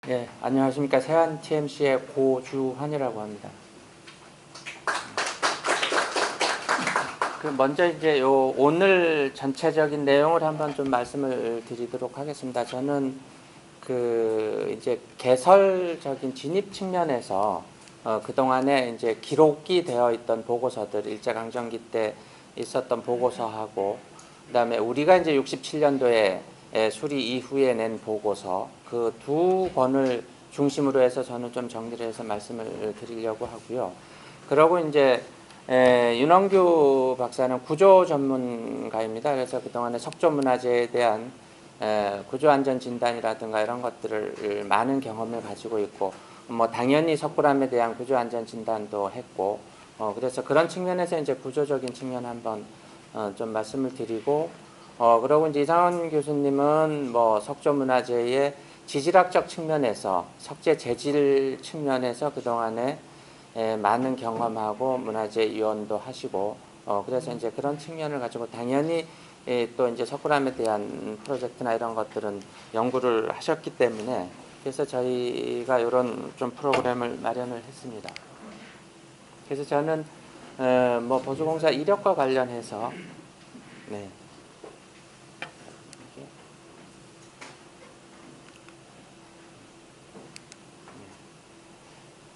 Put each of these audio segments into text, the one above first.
예, 안녕하십니까. 세안 TMC의 고주환이라고 합니다. 먼저 이제 오늘 전체적인 내용을 한번 좀 말씀을 드리도록 하겠습니다. 저는 이제 개설적인 진입 측면에서 그동안에 이제 기록이 되어 있던 보고서들, 일제강점기 때 있었던 보고서하고, 그다음에 우리가 이제 67년도에 수리 이후에 낸 보고서, 그 두 권을 중심으로 해서 저는 좀 정리를 해서 말씀을 드리려고 하고요. 그러고 이제 윤원규 박사는 구조 전문가입니다. 그래서 그동안에 석조문화재에 대한 구조안전진단이라든가 이런 것들을 많은 경험을 가지고 있고, 뭐 당연히 석굴암에 대한 구조안전진단도 했고, 그래서 그런 측면에서 이제 구조적인 측면 한번 좀 말씀을 드리고, 그러고 이제 이상원 교수님은 뭐 석조문화재의 지질학적 측면에서, 석재 재질 측면에서 그동안에 많은 경험하고 문화재 위원도 하시고, 그래서 이제 그런 측면을 가지고 당연히 또 이제 석굴암에 대한 프로젝트나 이런 것들은 연구를 하셨기 때문에, 그래서 저희가 이런 좀 프로그램을 마련을 했습니다. 그래서 저는 뭐 보수공사 이력과 관련해서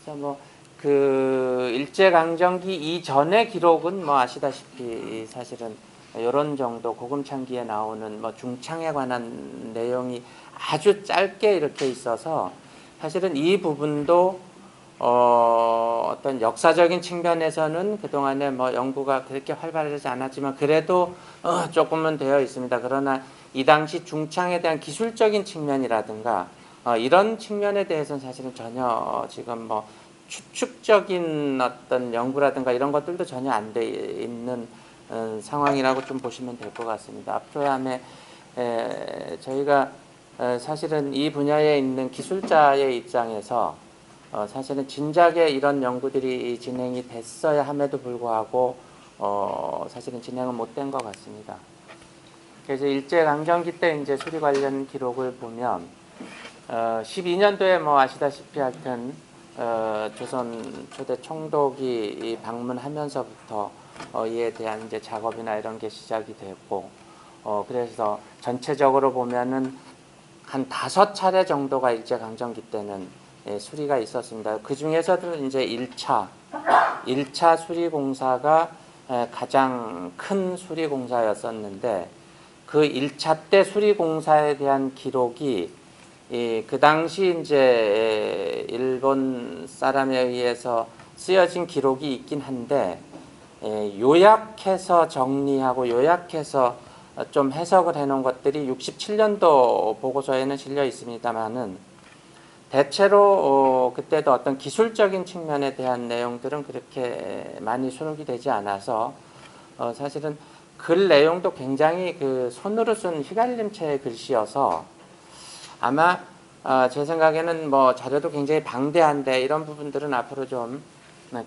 그래서 뭐 일제강점기 이전의 기록은 뭐 아시다시피 사실은 이런 정도 고금창기에 나오는 뭐 중창에 관한 내용이 아주 짧게 이렇게 있어서, 사실은 이 부분도 어떤 역사적인 측면에서는 그동안에 뭐 연구가 그렇게 활발하지 않았지만 그래도 조금은 되어 있습니다. 그러나 이 당시 중창에 대한 기술적인 측면이라든가 이런 측면에 대해서는 사실은 전혀 지금 뭐 추측적인 어떤 연구라든가 이런 것들도 전혀 안 돼 있는 상황이라고 좀 보시면 될 것 같습니다. 앞으로의 저희가 사실은 이 분야에 있는 기술자의 입장에서 사실은 진작에 이런 연구들이 진행이 됐어야 함에도 불구하고 사실은 진행은 못 된 것 같습니다. 그래서 일제강점기 때 이제 수리 관련 기록을 보면 12년도에 뭐 아시다시피 하여튼 조선 초대 총독이 방문하면서부터 이에 대한 이제 작업이나 이런 게 시작이 됐고, 그래서 전체적으로 보면은 한 5차례 정도가 일제강점기 때는 수리가 있었습니다. 그 중에서도 이제 1차 수리공사가 가장 큰 수리공사였었는데, 그 1차 때 수리공사에 대한 기록이 그 당시 이제 일본 사람에 의해서 쓰여진 기록이 있긴 한데, 요약해서 정리하고 요약해서 좀 해석을 해놓은 것들이 67년도 보고서에는 실려 있습니다만은, 대체로 그때도 어떤 기술적인 측면에 대한 내용들은 그렇게 많이 수록이 되지 않아서 사실은 글 내용도 굉장히 손으로 쓴 휘갈림체의 글씨여서 아마 제 생각에는 뭐 자료도 굉장히 방대한데, 이런 부분들은 앞으로 좀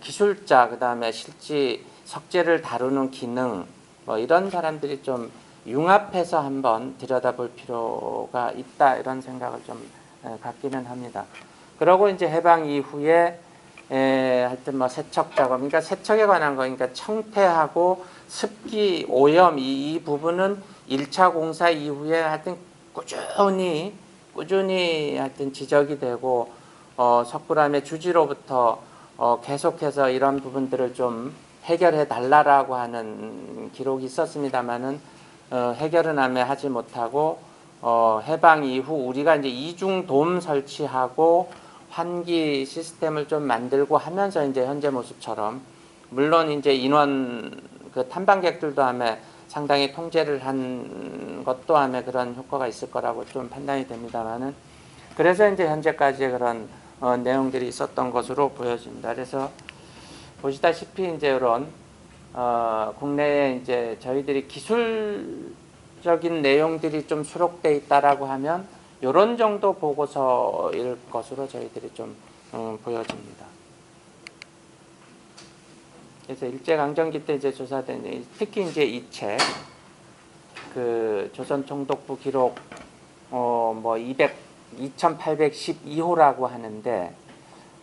기술자, 그 다음에 실제 석재를 다루는 기능, 뭐 이런 사람들이 좀 융합해서 한번 들여다볼 필요가 있다, 이런 생각을 좀 갖기는 합니다. 그러고 이제 해방 이후에 하여튼 뭐 세척 작업, 그러니까 세척에 관한 거, 그러니까 청태하고 습기, 오염 이 부분은 1차 공사 이후에 하여튼 꾸준히 하여튼 지적이 되고, 석굴암의 주지로부터 계속해서 이런 부분들을 좀 해결해 달라라고 하는 기록이 있었습니다만은 해결은 하지 못하고, 해방 이후 우리가 이제 이중돔 설치하고 환기 시스템을 좀 만들고 하면서 이제 현재 모습처럼, 물론 이제 인원 탐방객들도 상당히 통제를 한 것도 그런 효과가 있을 거라고 좀 판단이 됩니다만은, 그래서 이제 현재까지 그런 내용들이 있었던 것으로 보여집니다. 그래서 보시다시피 이제 이런 국내에 이제 저희들이 기술적인 내용들이 좀 수록돼 있다라고 하면 이런 정도 보고서일 것으로 저희들이 좀 보여집니다. 그래서 일제강점기 때 이제 조사된, 특히 이제 이 책, 조선 총독부 기록 뭐 2812호라고 하는데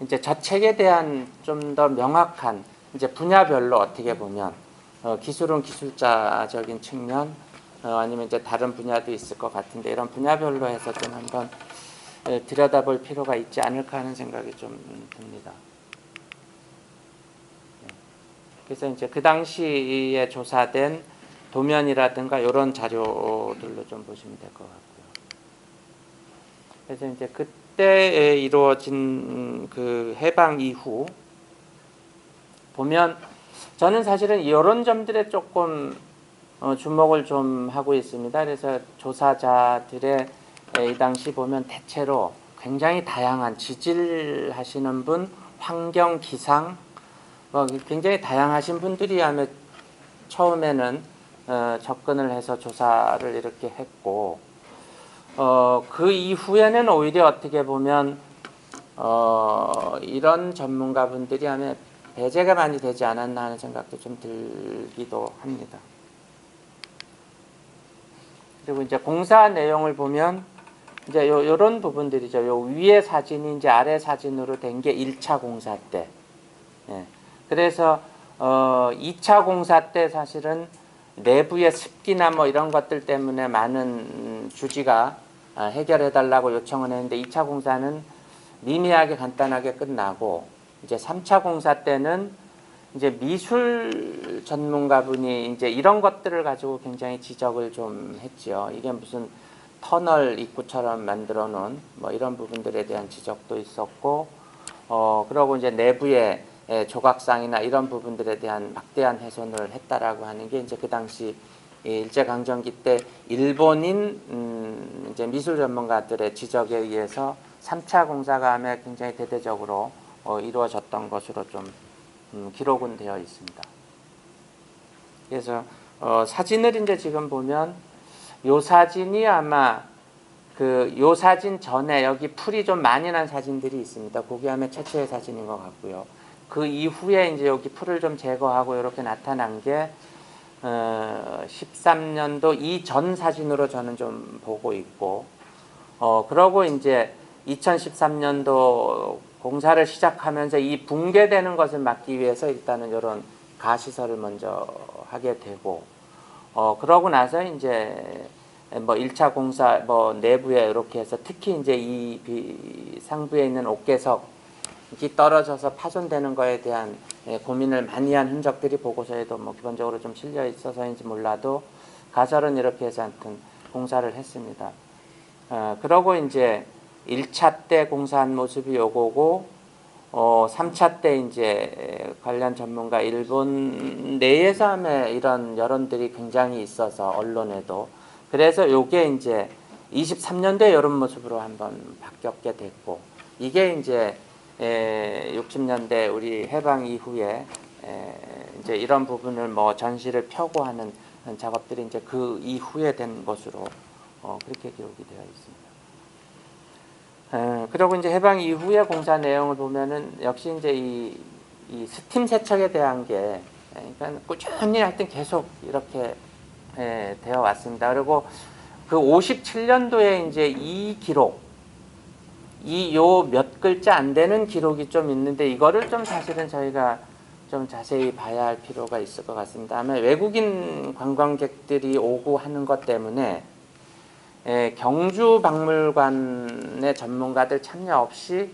이제 저책에 대한 좀 더 명확한 이제 분야별로 어떻게 보면 기술은 기술자적인 측면 아니면 이제 다른 분야도 있을 것 같은데 이런 분야별로 해서 좀 한번 들여다볼 필요가 있지 않을까 하는 생각이 좀 듭니다. 그래서 이제 그 당시에 조사된 도면이라든가 이런 자료들로 좀 보시면 될 것 같고요. 그래서 이제 그때에 이루어진 그 해방 이후 보면 저는 사실은 이런 점들에 조금 주목을 좀 하고 있습니다. 그래서 조사자들의 이 당시 보면 대체로 굉장히 다양한 지질하시는 분, 환경, 기상 굉장히 다양하신 분들이 아마 처음에는 접근을 해서 조사를 이렇게 했고 그 이후에는 오히려 어떻게 보면 이런 전문가분들이 아마 배제가 많이 되지 않았나 하는 생각도 좀 들기도 합니다. 그리고 이제 공사 내용을 보면 이제 요런 부분들이죠. 요 위에 사진이 이제 아래 사진으로 된 게 1차 공사 때. 예. 그래서 2차 공사 때 사실은 내부의 습기나 뭐 이런 것들 때문에 많은 주지가 해결해 달라고 요청을 했는데 2차 공사는 미미하게 간단하게 끝나고 이제 3차 공사 때는 이제 미술 전문가분이 이제 이런 것들을 가지고 굉장히 지적을 좀 했죠. 이게 무슨 터널 입구처럼 만들어 놓은 뭐 이런 부분들에 대한 지적도 있었고 그러고 이제 내부에 조각상이나 이런 부분들에 대한 막대한 훼손을 했다라고 하는 게 이제 그 당시 일제강점기 때 일본인 이제 미술 전문가들의 지적에 의해서 3차 공사가 아마 굉장히 대대적으로 이루어졌던 것으로 좀 기록은 되어 있습니다. 그래서 사진을 이제 지금 보면 요 사진이 아마 요 사진 전에 여기 풀이 좀 많이 난 사진들이 있습니다. 그게 아마 최초의 사진인 것 같고요. 그 이후에 이제 여기 풀을 좀 제거하고 이렇게 나타난 게 13년도 이전 사진으로 저는 좀 보고 있고 그러고 이제 2013년도 공사를 시작하면서 이 붕괴되는 것을 막기 위해서 일단은 이런 가시설을 먼저 하게 되고 그러고 나서 이제 뭐 1차 공사 뭐 내부에 이렇게 해서 특히 이제 이 상부에 있는 옥괴석이 떨어져서 파손되는 거에 대한 고민을 많이 한 흔적들이 보고서에도 뭐 기본적으로 좀 실려 있어서인지 몰라도 가설은 이렇게 해서 하여튼 공사를 했습니다. 그러고 이제 1차 때 공사한 모습이 요거고 3차 때 이제 관련 전문가 일본 내에서 아마 이런 여론들이 굉장히 있어서 언론에도 그래서 요게 이제 23년도에 이런 모습으로 한번 바뀌었게 됐고 이게 이제 60년대 우리 해방 이후에 이제 이런 부분을 뭐 전시를 펴고 하는 작업들이 이제 그 이후에 된 것으로 그렇게 기록이 되어 있습니다. 그리고 이제 해방 이후의 공사 내용을 보면은 역시 이제 이 스팀 세척에 대한 게 그러니까 꾸준히 하여튼 계속 이렇게 되어 왔습니다. 그리고 그 57년도에 이제 이 기록, 요 몇 글자 안 되는 기록이 좀 있는데 이거를 좀 사실은 저희가 좀 자세히 봐야 할 필요가 있을 것 같습니다. 아마 외국인 관광객들이 오고 하는 것 때문에 경주박물관의 전문가들 참여 없이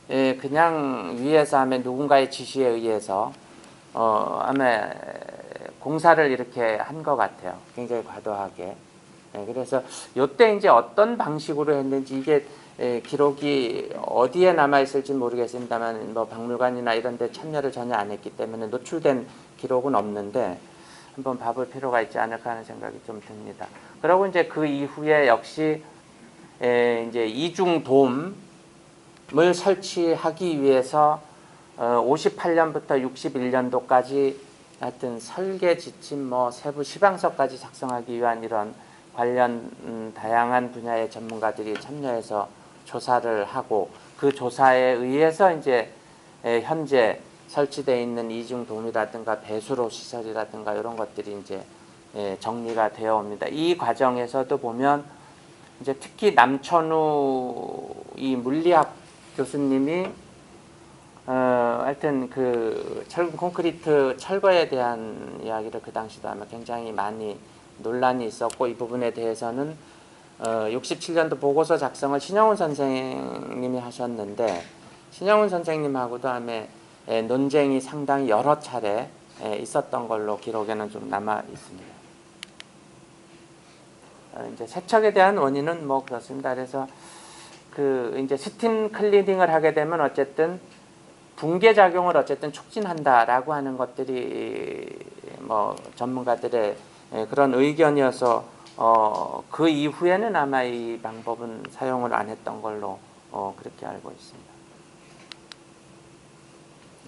그냥 위에서 하면 누군가의 지시에 의해서 아마 공사를 이렇게 한 것 같아요. 굉장히 과도하게. 그래서 이때 이제 어떤 방식으로 했는지 이게 기록이 어디에 남아 있을지 모르겠습니다만 뭐 박물관이나 이런 데 참여를 전혀 안 했기 때문에 노출된 기록은 없는데 한번 봐볼 필요가 있지 않을까 하는 생각이 좀 듭니다. 그리고 이제 그 이후에 역시 이제 이중돔을 설치하기 위해서 58년부터 61년도까지 하여튼 설계 지침 뭐 세부 시방서까지 작성하기 위한 이런 관련 다양한 분야의 전문가들이 참여해서 조사를 하고 그 조사에 의해서 이제 현재 설치되어 있는 이중돔이라든가 배수로 시설이라든가 이런 것들이 이제 정리가 되어 옵니다. 이 과정에서도 보면 이제 특히 남천우 이 물리학 교수님이 하여튼 그 콘크리트 철거에 대한 이야기를 그 당시도 아마 굉장히 많이 논란이 있었고, 이 부분에 대해서는 67년도 보고서 작성을 신영훈 선생님이 하셨는데, 신영훈 선생님하고도 아마 논쟁이 상당히 여러 차례 있었던 걸로 기록에는 좀 남아 있습니다. 이제 세척에 대한 원인은 뭐 그렇습니다. 그래서 그 이제 스팀 클리닝을 하게 되면 어쨌든 붕괴 작용을 어쨌든 촉진한다라고 하는 것들이 뭐 전문가들의 그런 의견이어서 그 이후에는 아마 이 방법은 사용을 안 했던 걸로 그렇게 알고 있습니다.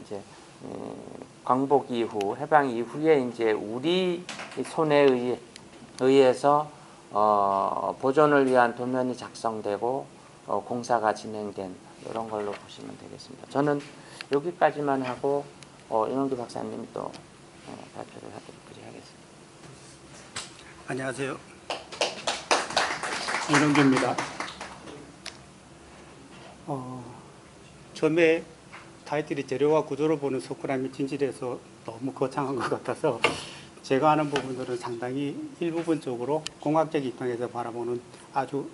이제 광복 이후, 해방 이후에 이제 우리 손에 의해서 보존을 위한 도면이 작성되고 공사가 진행된 이런 걸로 보시면 되겠습니다. 저는 여기까지만 하고 임원규 박사님이 또 발표를 하도록 하겠습니다. 안녕하세요. 임원규입니다. 처음에 타이틀이 재료와 구조를 보는 석굴암이 진실해서 너무 거창한 것 같아서 제가 하는 부분들은 상당히 일부분적으로 공학적 입장에서 바라보는 아주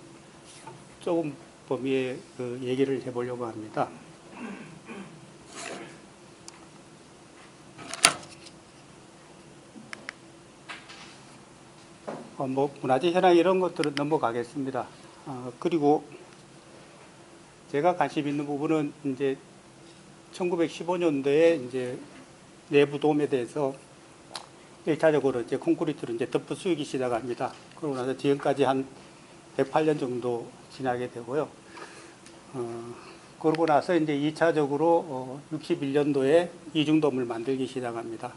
조금 범위의 그 얘기를 해보려고 합니다. 뭐 문화재 현황 이런 것들은 넘어가겠습니다. 그리고 제가 관심 있는 부분은 이제 1915년도에 이제 내부 도움에 대해서 1차적으로 이제 콘크리트로 이제 덮어 씌우기 시작합니다. 그러고 나서 지금까지 한 108년 정도 지나게 되고요. 그러고 나서 이제 2차적으로 61년도에 이중돔을 만들기 시작합니다.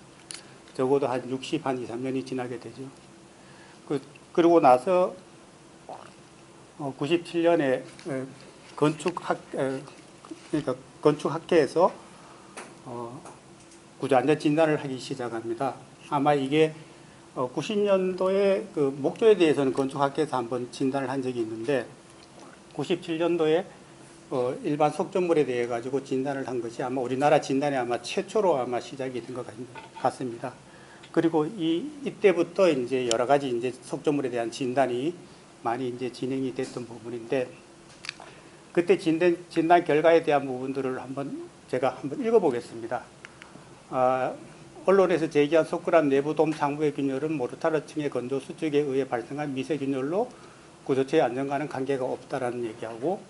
적어도 한 2, 3년이 지나게 되죠. 그러고 나서 97년에 그러니까 건축학회에서 구조안전 진단을 하기 시작합니다. 아마 이게 90년도에 그 목조에 대해서는 건축학회에서 한번 진단을 한 적이 있는데 97년도에 일반 석조물에 대해 가지고 진단을 한 것이 아마 우리나라 진단이 아마 최초로 아마 시작이 된 것 같습니다. 그리고 이때부터 이제 여러 가지 이제 석조물에 대한 진단이 많이 이제 진행이 됐던 부분인데, 그때 진단 결과에 대한 부분들을 제가 한번 읽어보겠습니다. 언론에서 제기한 석굴암 내부돔 상부의 균열은 모르타르층의 건조 수축에 의해 발생한 미세균열로 구조체의 안전과는 관계가 없다라는 얘기하고,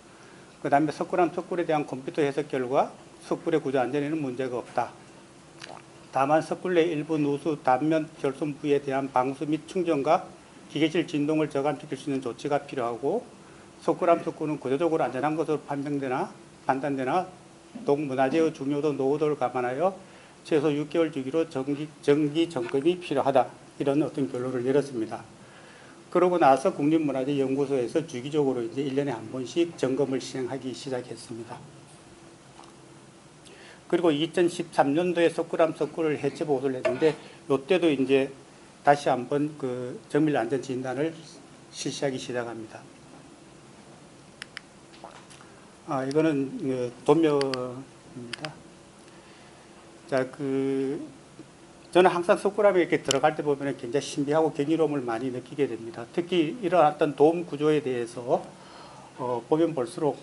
그 다음에 석굴암 석굴에 대한 컴퓨터 해석 결과 석굴의 구조 안전에는 문제가 없다. 다만 석굴 내 일부 누수 단면 결손 부위에 대한 방수 및 충전과 기계실 진동을 저감시킬 수 있는 조치가 필요하고, 석굴암 석굴은 구조적으로 안전한 것으로 판단되나 동문화재의 중요도 노후도를 감안하여 최소 6개월 주기로 정기 점검이 필요하다. 이런 어떤 결론을 내렸습니다. 그러고 나서 국립문화재연구소에서 주기적으로 이제 1년에 한 번씩 점검을 시행하기 시작했습니다. 그리고 2013년도에 석굴암 석굴을 해체 보수를 했는데, 이때도 이제 다시 한번 그 정밀 안전 진단을 실시하기 시작합니다. 이거는 도면입니다. 자, 저는 항상 석굴암에 이렇게 들어갈 때 보면 굉장히 신비하고 경이로움을 많이 느끼게 됩니다. 특히 이런 어떤 도움 구조에 대해서 보면 볼수록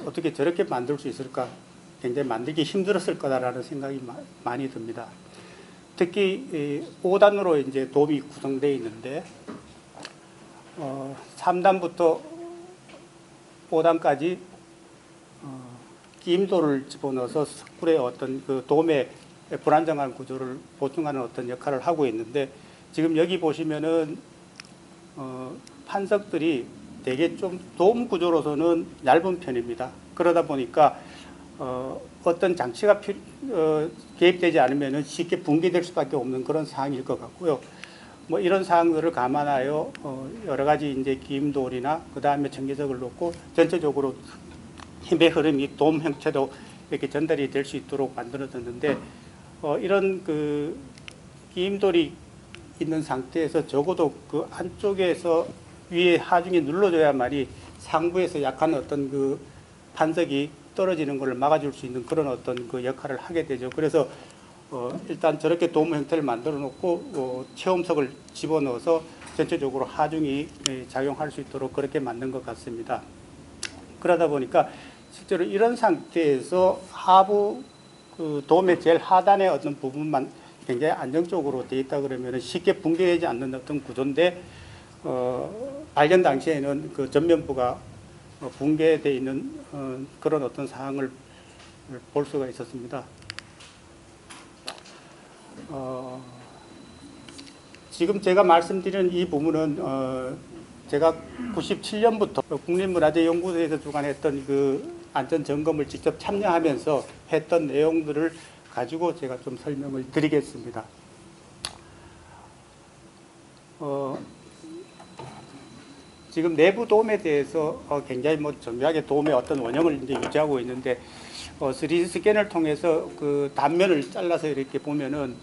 어떻게 저렇게 만들 수 있을까? 굉장히 만들기 힘들었을 거다라는 생각이 많이 듭니다. 특히 5단으로 이제 돔이 구성되어 있는데 3단부터 5단까지 끼임돌을 집어넣어서 석굴의 어떤 그 돔의 불안정한 구조를 보충하는 어떤 역할을 하고 있는데, 지금 여기 보시면은 판석들이 되게 좀 돔 구조로서는 얇은 편입니다. 그러다 보니까 어떤 장치가 개입되지 않으면 쉽게 붕괴될 수밖에 없는 그런 상황일 것 같고요. 뭐 이런 사항들을 감안하여 여러 가지 이제 기임돌이나 그 다음에 전기석을 놓고 전체적으로 힘의 흐름이 돔 형태로 이렇게 전달이 될 수 있도록 만들어졌는데, 이런 그 기임돌이 있는 상태에서 적어도 그 안쪽에서 위에 하중이 눌러줘야만이 상부에서 약한 어떤 그 반석이 떨어지는 것을 막아줄 수 있는 그런 어떤 그 역할을 하게 되죠. 그래서 일단 저렇게 도무 형태를 만들어 놓고 체험석을 집어넣어서 전체적으로 하중이 작용할 수 있도록 그렇게 만든 것 같습니다. 그러다 보니까 실제로 이런 상태에서 하부 그 돔의 제일 하단의 어떤 부분만 굉장히 안정적으로 되어 있다 그러면 쉽게 붕괴되지 않는 어떤 구조인데 발견 당시에는 그 전면부가 붕괴되어 있는 그런 어떤 상황을 볼 수가 있었습니다. 지금 제가 말씀드린 이 부분은 제가 97년부터 국립문화재연구소에서 주관했던 그 안전 점검을 직접 참여하면서 했던 내용들을 가지고 제가 좀 설명을 드리겠습니다. 지금 내부 돔에 대해서 굉장히 뭐 정교하게 돔의 어떤 원형을 이제 유지하고 있는데 3D 스캔을 통해서 그 단면을 잘라서 이렇게 보면은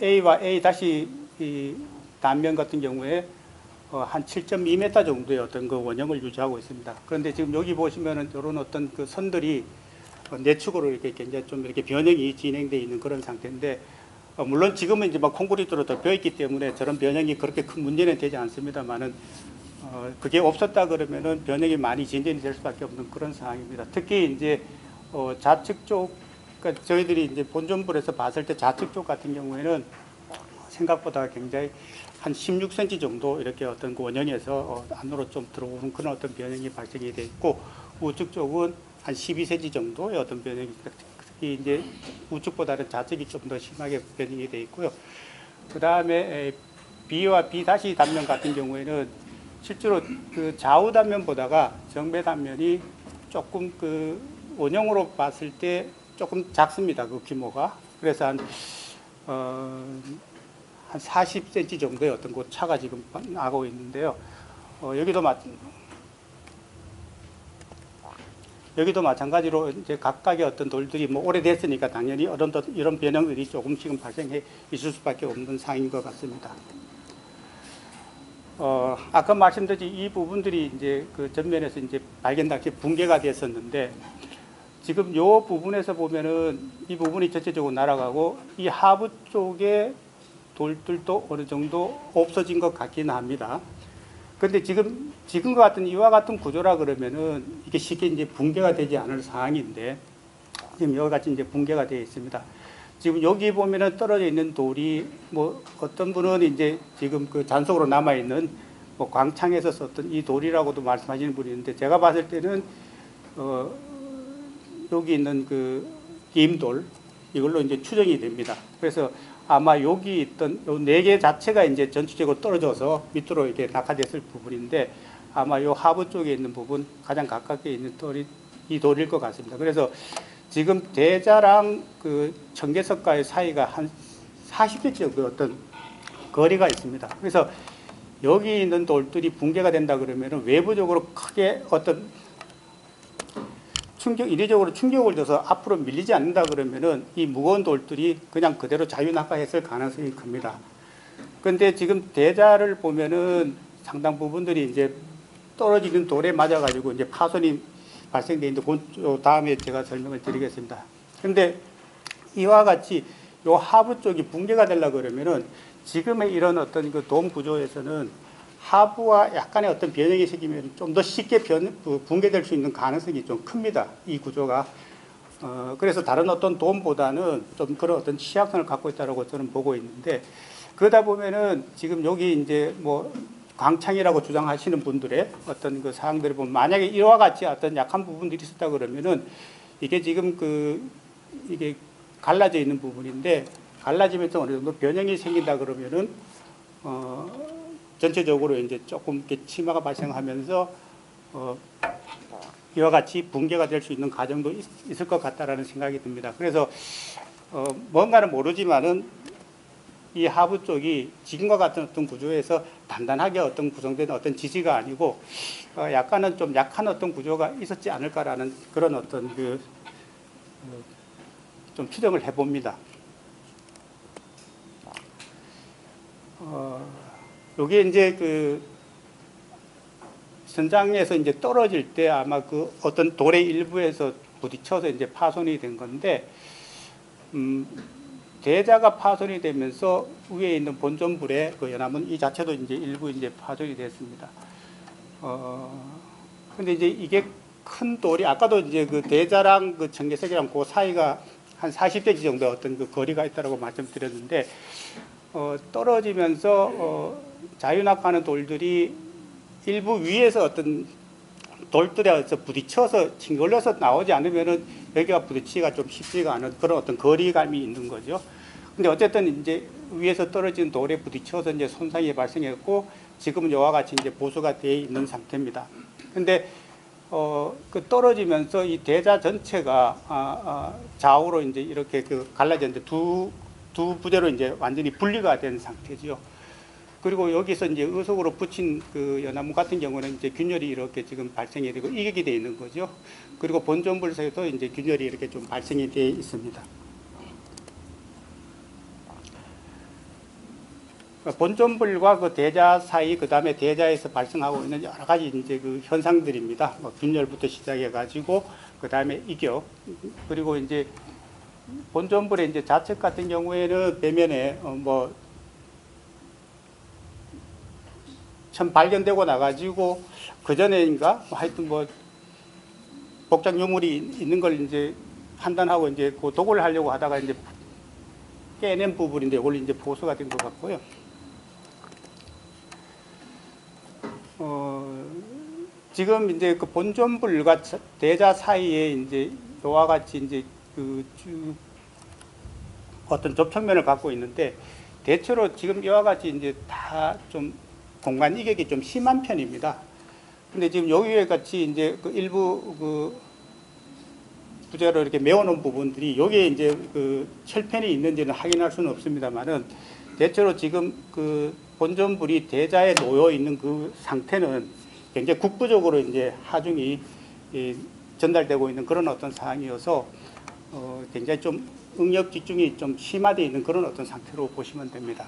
A와 A 다시 이 단면 같은 경우에 한 7.2m 정도의 어떤 그 원형을 유지하고 있습니다. 그런데 지금 여기 보시면은 이런 어떤 그 선들이 내축으로 이렇게 굉장히 좀 이렇게 변형이 진행되어 있는 그런 상태인데 물론 지금은 이제 막 콘크리트로 덮여 있기 때문에 저런 변형이 그렇게 큰 문제는 되지 않습니다만은 그게 없었다 그러면은 변형이 많이 진전이 될 수밖에 없는 그런 상황입니다. 특히 이제 좌측 쪽, 그러니까 저희들이 이제 본전불에서 봤을 때 좌측 쪽 같은 경우에는 생각보다 굉장히 한 16cm 정도 이렇게 어떤 그 원형에서 안으로 좀 들어오는 그런 어떤 변형이 발생이 돼 있고 우측 쪽은 한 12cm 정도의 어떤 변형이 특히 이제 우측보다는 좌측이 좀 더 심하게 변형이 돼 있고요. 그 다음에 B와 B 다시 단면 같은 경우에는 실제로 그 좌우 단면보다가 정배 단면이 조금 그 원형으로 봤을 때 조금 작습니다. 그 규모가. 그래서 한 40cm 정도의 어떤 그 차가 지금 나고 있는데요. 여기도 마찬가지로 이제 각각의 어떤 돌들이 뭐 오래됐으니까 당연히 이런 변형들이 조금씩은 발생해 있을 수밖에 없는 상황인 것 같습니다. 아까 말씀드린 이 부분들이 이제 그 전면에서 이제 발견 당시 붕괴가 됐었는데 지금 이 부분에서 보면은 이 부분이 전체적으로 날아가고 이 하부 쪽에 돌들도 어느 정도 없어진 것 같기는 합니다. 그런데 지금과 같은 이와 같은 구조라 그러면은 이게 쉽게 이제 붕괴가 되지 않을 상황인데 지금 이와 같이 이제 붕괴가 되어 있습니다. 지금 여기 보면은 떨어져 있는 돌이 뭐 어떤 분은 이제 지금 그 잔속으로 남아 있는 뭐 광창에서 썼던 이 돌이라고도 말씀하시는 분이 있는데 제가 봤을 때는 여기 있는 그 임돌 이걸로 이제 추정이 됩니다. 그래서 아마 여기 있던 요 네 개 자체가 이제 전체적으로 떨어져서 밑으로 이렇게 낙하됐을 부분인데 아마 요 하부 쪽에 있는 부분 가장 가깝게 있는 돌이 이 돌일 것 같습니다. 그래서 지금 대자랑 그 청계석과의 사이가 한 40개 정도 어떤 거리가 있습니다. 그래서 여기 있는 돌들이 붕괴가 된다 그러면은 외부적으로 크게 어떤 이례적으로 충격을 줘서 앞으로 밀리지 않는다 그러면은 이 무거운 돌들이 그냥 그대로 자유낙하했을 가능성이 큽니다. 그런데 지금 대자를 보면은 상당 부분들이 이제 떨어지는 돌에 맞아가지고 이제 파손이 발생돼 있는데 그 다음에 제가 설명을 드리겠습니다. 그런데 이와 같이 요 하부 쪽이 붕괴가 되려고 그러면은 지금의 이런 어떤 그 돔 구조에서는 하부와 약간의 어떤 변형이 생기면 좀 더 쉽게 붕괴될 수 있는 가능성이 좀 큽니다. 이 구조가. 그래서 다른 어떤 돔보다는 좀 그런 어떤 취약성을 갖고 있다고 저는 보고 있는데 그러다 보면은 지금 여기 이제 뭐 광창이라고 주장하시는 분들의 어떤 그 사항들을 보면 만약에 이와 같이 어떤 약한 부분들이 있었다 그러면은 이게 지금 이게 갈라져 있는 부분인데 갈라지면서 어느 정도 변형이 생긴다 그러면은 전체적으로 이제 조금 이렇게 치마가 발생하면서 이와 같이 붕괴가 될 수 있는 과정도 있을 것 같다라는 생각이 듭니다. 그래서 뭔가는 모르지만은 이 하부 쪽이 지금과 같은 어떤 구조에서 단단하게 어떤 구성된 어떤 지지가 아니고 약간은 좀 약한 어떤 구조가 있었지 않을까라는 그런 어떤 좀 추정을 해봅니다. 요게 이제 그 선장에서 이제 떨어질 때 아마 그 어떤 돌의 일부에서 부딪혀서 이제 파손이 된 건데, 대자가 파손이 되면서 위에 있는 본전불의 그 연암은 이 자체도 이제 일부 이제 파손이 됐습니다. 근데 이제 이게 큰 돌이 아까도 이제 그 대자랑 그 청계석이랑 그 사이가 한 40cm 정도 어떤 그 거리가 있다고 말씀드렸는데, 떨어지면서 자유낙하하는 돌들이 일부 위에서 어떤 돌들에 부딪혀서 튕걸려서 나오지 않으면은 여기가 부딪히기가 좀 쉽지가 않은 그런 어떤 거리감이 있는 거죠. 근데 어쨌든 이제 위에서 떨어진 돌에 부딪혀서 이제 손상이 발생했고, 지금은 이와 같이 이제 보수가 되어 있는 상태입니다. 근데 그 떨어지면서 이 대자 전체가 좌우로 이제 이렇게 그 갈라졌는데 두 부대로 이제 완전히 분리가 된 상태죠. 그리고 여기서 이제 의석으로 붙인 그 연나무 같은 경우는 이제 균열이 이렇게 지금 발생이 되고 이격이 되어 있는 거죠. 그리고 본전불에도 이제 균열이 이렇게 좀 발생이 되어 있습니다. 본전불과 그 대자 사이, 그 다음에 대자에서 발생하고 있는 여러 가지 이제 그 현상들입니다. 뭐 균열부터 시작해가지고, 그 다음에 이격, 그리고 이제 본전불의 이제 좌측 같은 경우에는 배면에 처음 발견되고 나가지고 그 전에인가 하여튼 뭐 복장 유물이 있는 걸 이제 판단하고 이제 그 도굴을 하려고 하다가 이제 깨낸 부분인데 원래 이제 보수가 된 것 같고요. 지금 이제 그 본전불과 대자 사이에 이제 이와 같이 이제 그 어떤 접촉면을 갖고 있는데, 대체로 지금 이와 같이 이제 다 좀 공간 이격이 좀 심한 편입니다. 근데 지금 여기에 같이 이제 그 일부 그 부재로 이렇게 메워놓은 부분들이 여기에 이제 그 철편이 있는지는 확인할 수는 없습니다만은, 대체로 지금 그 본전불이 대자에 놓여 있는 그 상태는 굉장히 국부적으로 이제 하중이 전달되고 있는 그런 어떤 상황이어서 굉장히 좀 응력 집중이 좀 심화되어 있는 그런 어떤 상태로 보시면 됩니다.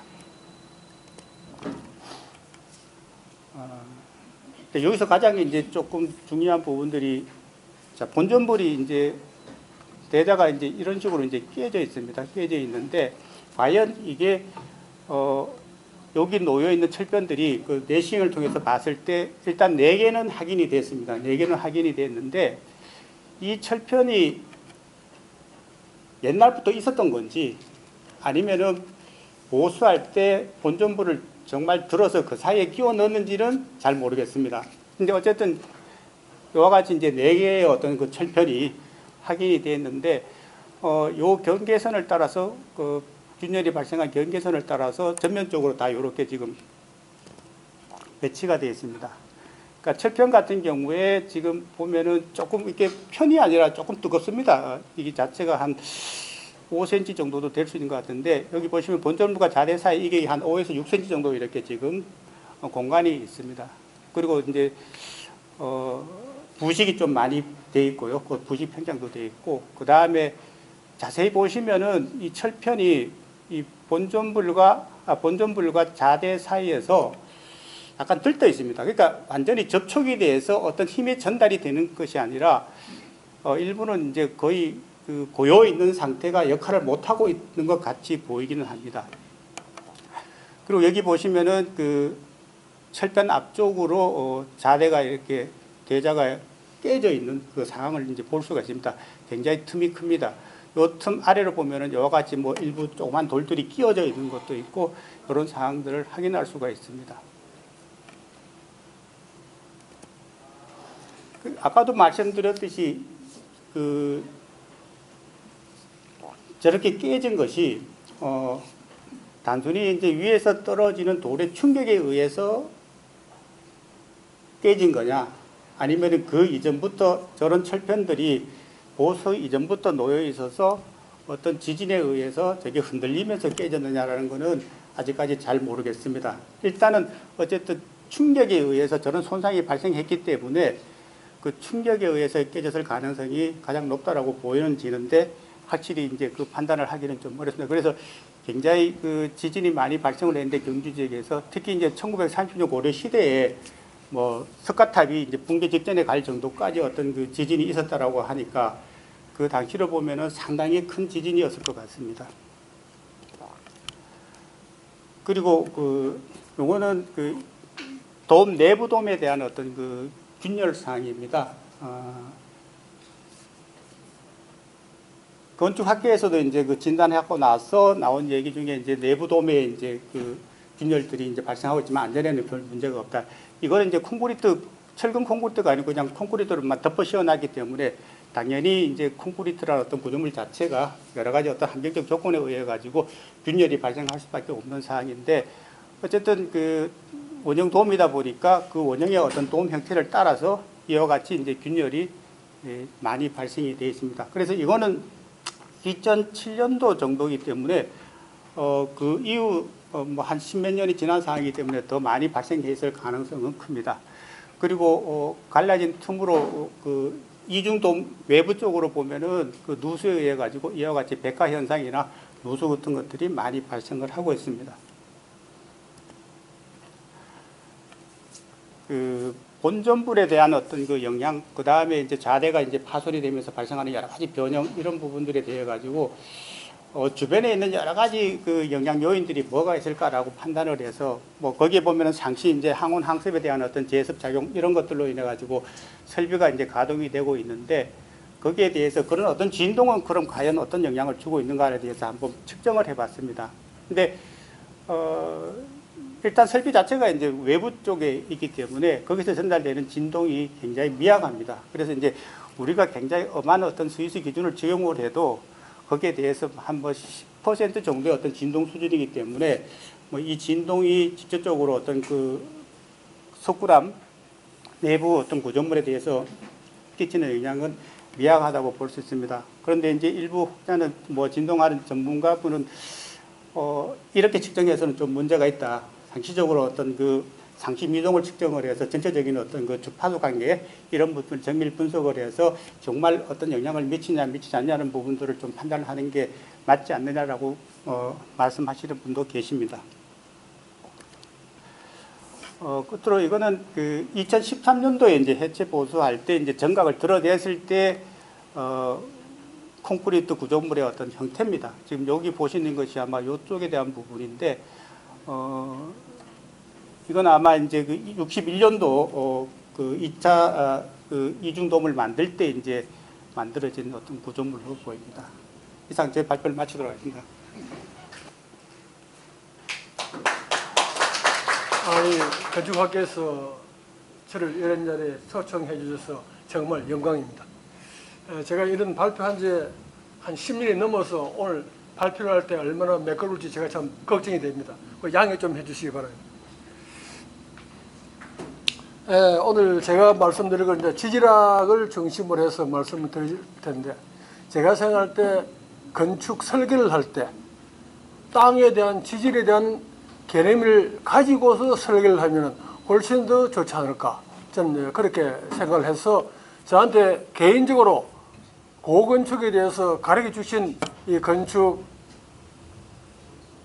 여기서 가장 이제 조금 중요한 부분들이, 자, 본전불이 이제 대자가 이제 이런 식으로 이제 깨져 있습니다. 깨져 있는데, 과연 이게 여기 놓여 있는 철편들이 그 내시경을 통해서 봤을 때 일단 4개는 확인이 됐습니다. 4개는 확인이 됐는데, 이 철편이 옛날부터 있었던 건지 아니면은 보수할 때 본전불을 정말 들어서 그 사이에 끼워 넣었는지는 잘 모르겠습니다. 근데 어쨌든 이와 같이 이제 4개의 어떤 그 철편이 확인이 됐는데, 요 경계선을 따라서 그 균열이 발생한 경계선을 따라서 전면적으로 다 이렇게 지금 배치가 되어 있습니다. 그러니까 철편 같은 경우에 지금 보면은 조금 이렇게 편이 아니라 조금 뜨겁습니다. 이게 자체가 한 5cm 정도도 될 수 있는 것 같은데, 여기 보시면 본전불과 자대 사이 이게 한 5에서 6cm 정도 이렇게 지금 공간이 있습니다. 그리고 이제 부식이 좀 많이 돼 있고요. 그 부식 편장도 돼 있고, 그 다음에 자세히 보시면은 이 철편이 이 본전불과 자대 사이에서 약간 들떠 있습니다. 그러니까 완전히 접촉이 돼서 어떤 힘이 전달이 되는 것이 아니라 일부는 이제 거의 그 고여 있는 상태가 역할을 못 하고 있는 것 같이 보이기는 합니다. 그리고 여기 보시면은 그 철편 앞쪽으로 자대가 이렇게 대자가 깨져 있는 그 상황을 이제 볼 수가 있습니다. 굉장히 틈이 큽니다. 요 틈 아래로 보면은 이와 같이 뭐 일부 조그만 돌들이 끼워져 있는 것도 있고, 이런 상황들을 확인할 수가 있습니다. 아까도 말씀드렸듯이 그 저렇게 깨진 것이 단순히 이제 위에서 떨어지는 돌의 충격에 의해서 깨진 거냐, 아니면 그 이전부터 저런 철편들이 보수 이전부터 놓여 있어서 어떤 지진에 의해서 저게 흔들리면서 깨졌느냐라는 것은 아직까지 잘 모르겠습니다. 일단은 어쨌든 충격에 의해서 저런 손상이 발생했기 때문에 그 충격에 의해서 깨졌을 가능성이 가장 높다라고 보이는데, 확실히 이제 그 판단을 하기는 좀 어렵습니다. 그래서 굉장히 그 지진이 많이 발생을 했는데 경주 지역에서 특히 이제 1930년 고려 시대에 뭐 석가탑이 이제 붕괴 직전에 갈 정도까지 어떤 그 지진이 있었다라고 하니까 그 당시로 보면은 상당히 큰 지진이었을 것 같습니다. 그리고 그 요거는 그 돔 내부돔에 대한 어떤 그 균열 사항입니다. 건축학계에서도 이제 그 진단하고 나서 나온 얘기 중에 이제 내부돔에 이제 그 균열들이 이제 발생하고 있지만 안전에는 별 문제가 없다. 이거는 이제 콘크리트, 철근 콘크리트가 아니고 그냥 콘크리트로만 덮어 씌워놨기 때문에 당연히 이제 콘크리트라는 어떤 구조물 자체가 여러 가지 어떤 환경적 조건에 의해 가지고 균열이 발생할 수밖에 없는 사항인데 어쨌든 그 원형 돔이다 보니까 그 원형의 어떤 돔 형태를 따라서 이와 같이 이제 균열이 많이 발생이 되어 있습니다. 그래서 이거는 2007년도 정도이기 때문에 그 이후 뭐 한 십몇 년이 지난 상황이기 때문에 더 많이 발생해 있을 가능성은 큽니다. 그리고 갈라진 틈으로 그 이중돔 외부 쪽으로 보면은 그 누수에 의해 가지고 이와 같이 백화 현상이나 누수 같은 것들이 많이 발생을 하고 있습니다. 그 본전불에 대한 어떤 그 영향, 그 다음에 이제 자대가 이제 파손이 되면서 발생하는 여러 가지 변형 이런 부분들에 대해 가지고 주변에 있는 여러 가지 그 영향 요인들이 뭐가 있을까라고 판단을 해서 뭐 거기에 보면은 상시 이제 항온 항습에 대한 어떤 제습 작용 이런 것들로 인해 가지고 설비가 이제 가동이 되고 있는데 거기에 대해서 그런 어떤 진동은 그럼 과연 어떤 영향을 주고 있는가에 대해서 한번 측정을 해봤습니다. 근데 일단 설비 자체가 이제 외부 쪽에 있기 때문에 거기서 전달되는 진동이 굉장히 미약합니다. 그래서 이제 우리가 굉장히 엄한 어떤 스위스 기준을 적용을 해도 거기에 대해서 한 뭐 10% 정도의 어떤 진동 수준이기 때문에 뭐 이 진동이 직접적으로 어떤 그 석굴암 내부 어떤 구조물에 대해서 끼치는 영향은 미약하다고 볼 수 있습니다. 그런데 이제 일부 혹자는 뭐 진동하는 전문가분은 이렇게 측정해서는 좀 문제가 있다. 상시적으로 어떤 그 상시 미동을 측정을 해서 전체적인 어떤 그 주파수 관계 이런 부분을 정밀 분석을 해서 정말 어떤 영향을 미치냐 미치지 않냐는 부분들을 좀 판단하는 게 맞지 않느냐라고 말씀하시는 분도 계십니다. 끝으로 이거는 그 2013년도에 이제 해체 보수할 때 이제 정각을 드러냈을 때 콘크리트 구조물의 어떤 형태입니다. 지금 여기 보시는 것이 아마 이쪽에 대한 부분인데 이건 아마 이제 그 61년도 그 2차 그 이중돔을 만들 때 이제 만들어진 어떤 구조물로 보입니다. 이상 제 발표를 마치도록 하겠습니다. 아니, 건축학계에서 저를 이런 자리에 초청해 주셔서 정말 영광입니다. 제가 이런 발표한 지 한 10년이 넘어서 오늘 발표를 할 때 얼마나 매끄러울지 제가 참 걱정이 됩니다. 양해 좀 해주시기 바랍니다. 오늘 제가 말씀드릴 건 이제 지질학을 중심으로 해서 말씀을 드릴 텐데, 제가 생각할 때 건축 설계를 할 때 땅에 대한 지질에 대한 개념을 가지고서 설계를 하면 훨씬 더 좋지 않을까, 저는 그렇게 생각을 해서 저한테 개인적으로 고건축에 대해서 가르쳐 주신 이 건축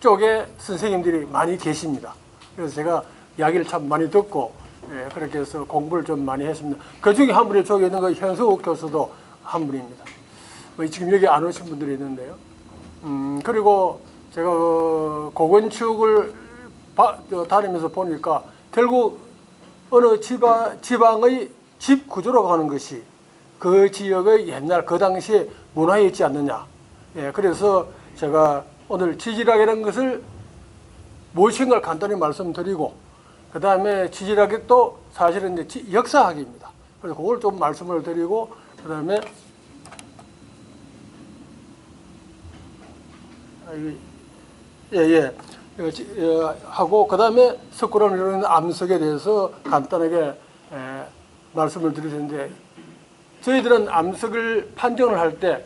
쪽에 선생님들이 많이 계십니다. 그래서 제가 이야기를 참 많이 듣고 그렇게 해서 공부를 좀 많이 했습니다. 그 중에 한 분이 저기 있는 거 현석욱 교수도 한 분입니다. 지금 여기 안 오신 분들이 있는데요. 그리고 제가 고건축을 다니면서 보니까 결국 어느 지방의 집 구조로 가는 것이 그 지역의 옛날 그 당시에 문화였지 않느냐. 그래서 제가 오늘 지질학이라는 것을 무엇인가를 간단히 말씀드리고, 그 다음에 지질학이 또 사실은 이제 역사학입니다. 그래서 그걸 좀 말씀을 드리고, 그 다음에 하고, 그 다음에 석굴암을 이루는 암석에 대해서 간단하게 말씀을 드릴 텐데, 저희들은 암석을 판정을 할 때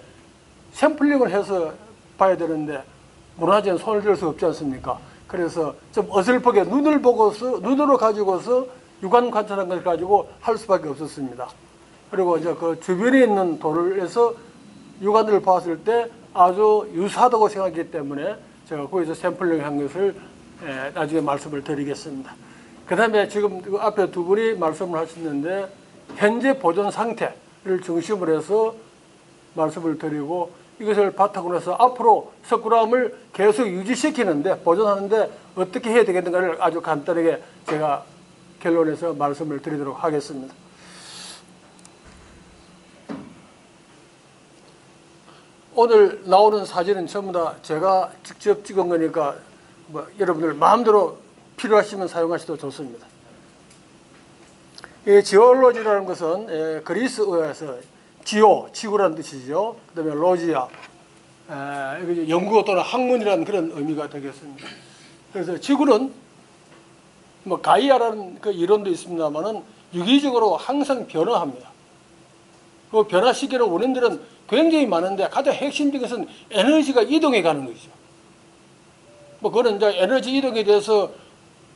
샘플링을 해서 봐야 되는데 문화재는 손을 댈 수 없지 않습니까? 그래서 좀 어설프게 눈으로 가지고서 육안 관찰한 것을 가지고 할 수밖에 없었습니다. 그리고 이제 그 주변에 있는 돌을 해서 육안을 봤을 때 아주 유사하다고 생각했기 때문에 제가 거기서 샘플링 한 것을 나중에 말씀을 드리겠습니다. 그 다음에 지금 그 앞에 두 분이 말씀을 하셨는데 현재 보존 상태를 중심으로 해서 말씀을 드리고 이것을 바탕으로 해서 앞으로 석굴암을 계속 유지시키는데 보존하는데 어떻게 해야 되겠는가를 아주 간단하게 제가 결론에서 말씀을 드리도록 하겠습니다. 오늘 나오는 사진은 전부 다 제가 직접 찍은 거니까 뭐 여러분들 마음대로 필요하시면 사용하셔도 좋습니다. 이 지올로지라는 것은 그리스어에서 지오, 지구라는 뜻이죠. 그다음에 로지아, 연구 또는 학문이라는 그런 의미가 되겠습니다. 그래서 지구는 뭐 가이아라는 그 이론도 있습니다만은 유기적으로 항상 변화합니다. 그 변화 시기의 원인들은 굉장히 많은데 가장 핵심적인 것은 에너지가 이동해 가는 것이죠. 뭐 그거는 이제 에너지 이동에 대해서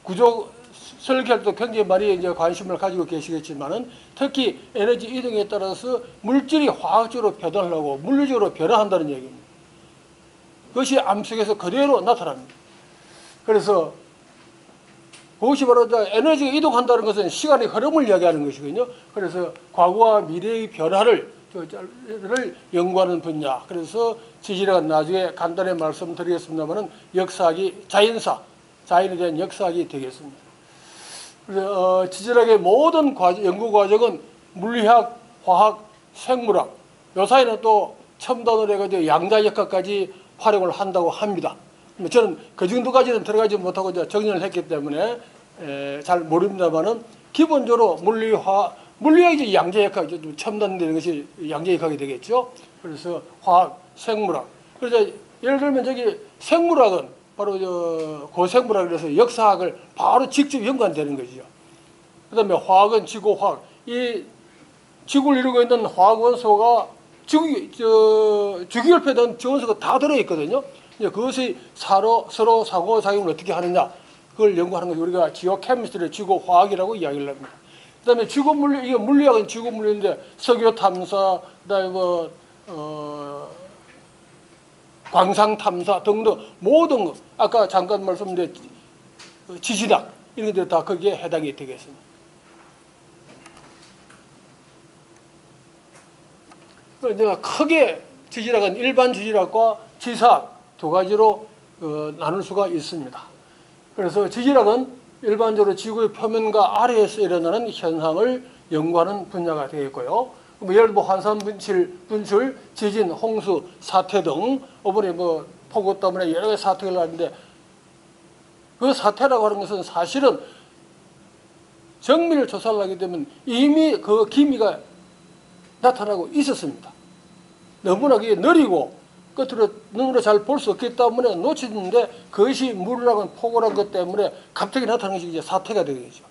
구조 설계할 때 굉장히 많이 이제 관심을 가지고 계시겠지만은 특히 에너지 이동에 따라서 물질이 화학적으로 변화하고 물리적으로 변화한다는 얘기입니다. 그것이 암 속에서 그대로 나타납니다. 그래서 그것이 바로 에너지가 이동한다는 것은 시간의 흐름을 이야기하는 것이거든요. 그래서 과거와 미래의 변화를 연구하는 분야. 그래서 지질학은 나중에 간단히 말씀드리겠습니다만은 역사학이 자연에 대한 역사학이 되겠습니다. 그래서 지질학의 모든 연구 과정은 물리학, 화학, 생물학, 요 사이는 또 첨단으로 해가지고 양자역학까지 활용을 한다고 합니다. 저는 그 정도까지는 들어가지 못하고 이제 정리를 했기 때문에 잘 모릅니다만은 기본적으로 물리학이 양자역학, 좀 첨단되는 것이 양자역학이 되겠죠. 그래서 화학, 생물학. 그래서 예를 들면 저기 생물학은 바로 고생물학을 해서 역사학을 바로 직접 연관되는 것이죠. 그 다음에 화학은 지구화학. 이 지구를 이루고 있는 화학 원소가 주기율표에 지원소가 다 들어있거든요. 이제 그것이 서로 상호작용을 어떻게 하느냐, 그걸 연구하는 것이 우리가 지오케미스트리, 지구화학이라고 이야기를 합니다. 그 다음에 지구물리, 이게 물리학은 지구물리인데 석유 탐사, 그 다음에 광산 탐사 등등 모든 것, 아까 잠깐 말씀드린 지질학 이런 것들이 다 거기에 해당이 되겠습니다. 그래서 크게 지질학은 일반 지질학과 지사학 두 가지로 나눌 수가 있습니다. 그래서 지질학은 일반적으로 지구의 표면과 아래에서 일어나는 현상을 연구하는 분야가 되겠고요. 뭐 예를 들어 환산 분출, 지진, 홍수, 사태 등 이번에 뭐 폭우 때문에 여러 가지 사태가 나는데 그 사태라고 하는 것은 사실은 정밀 조사를 하게 되면 이미 그 기미가 나타나고 있었습니다. 너무나 그게 느리고 끝으로 눈으로 잘 볼 수 없기 때문에 놓치는데 그것이 물이라는 폭우라는 것 때문에 갑자기 나타나는 것이 이제 사태가 되겠죠.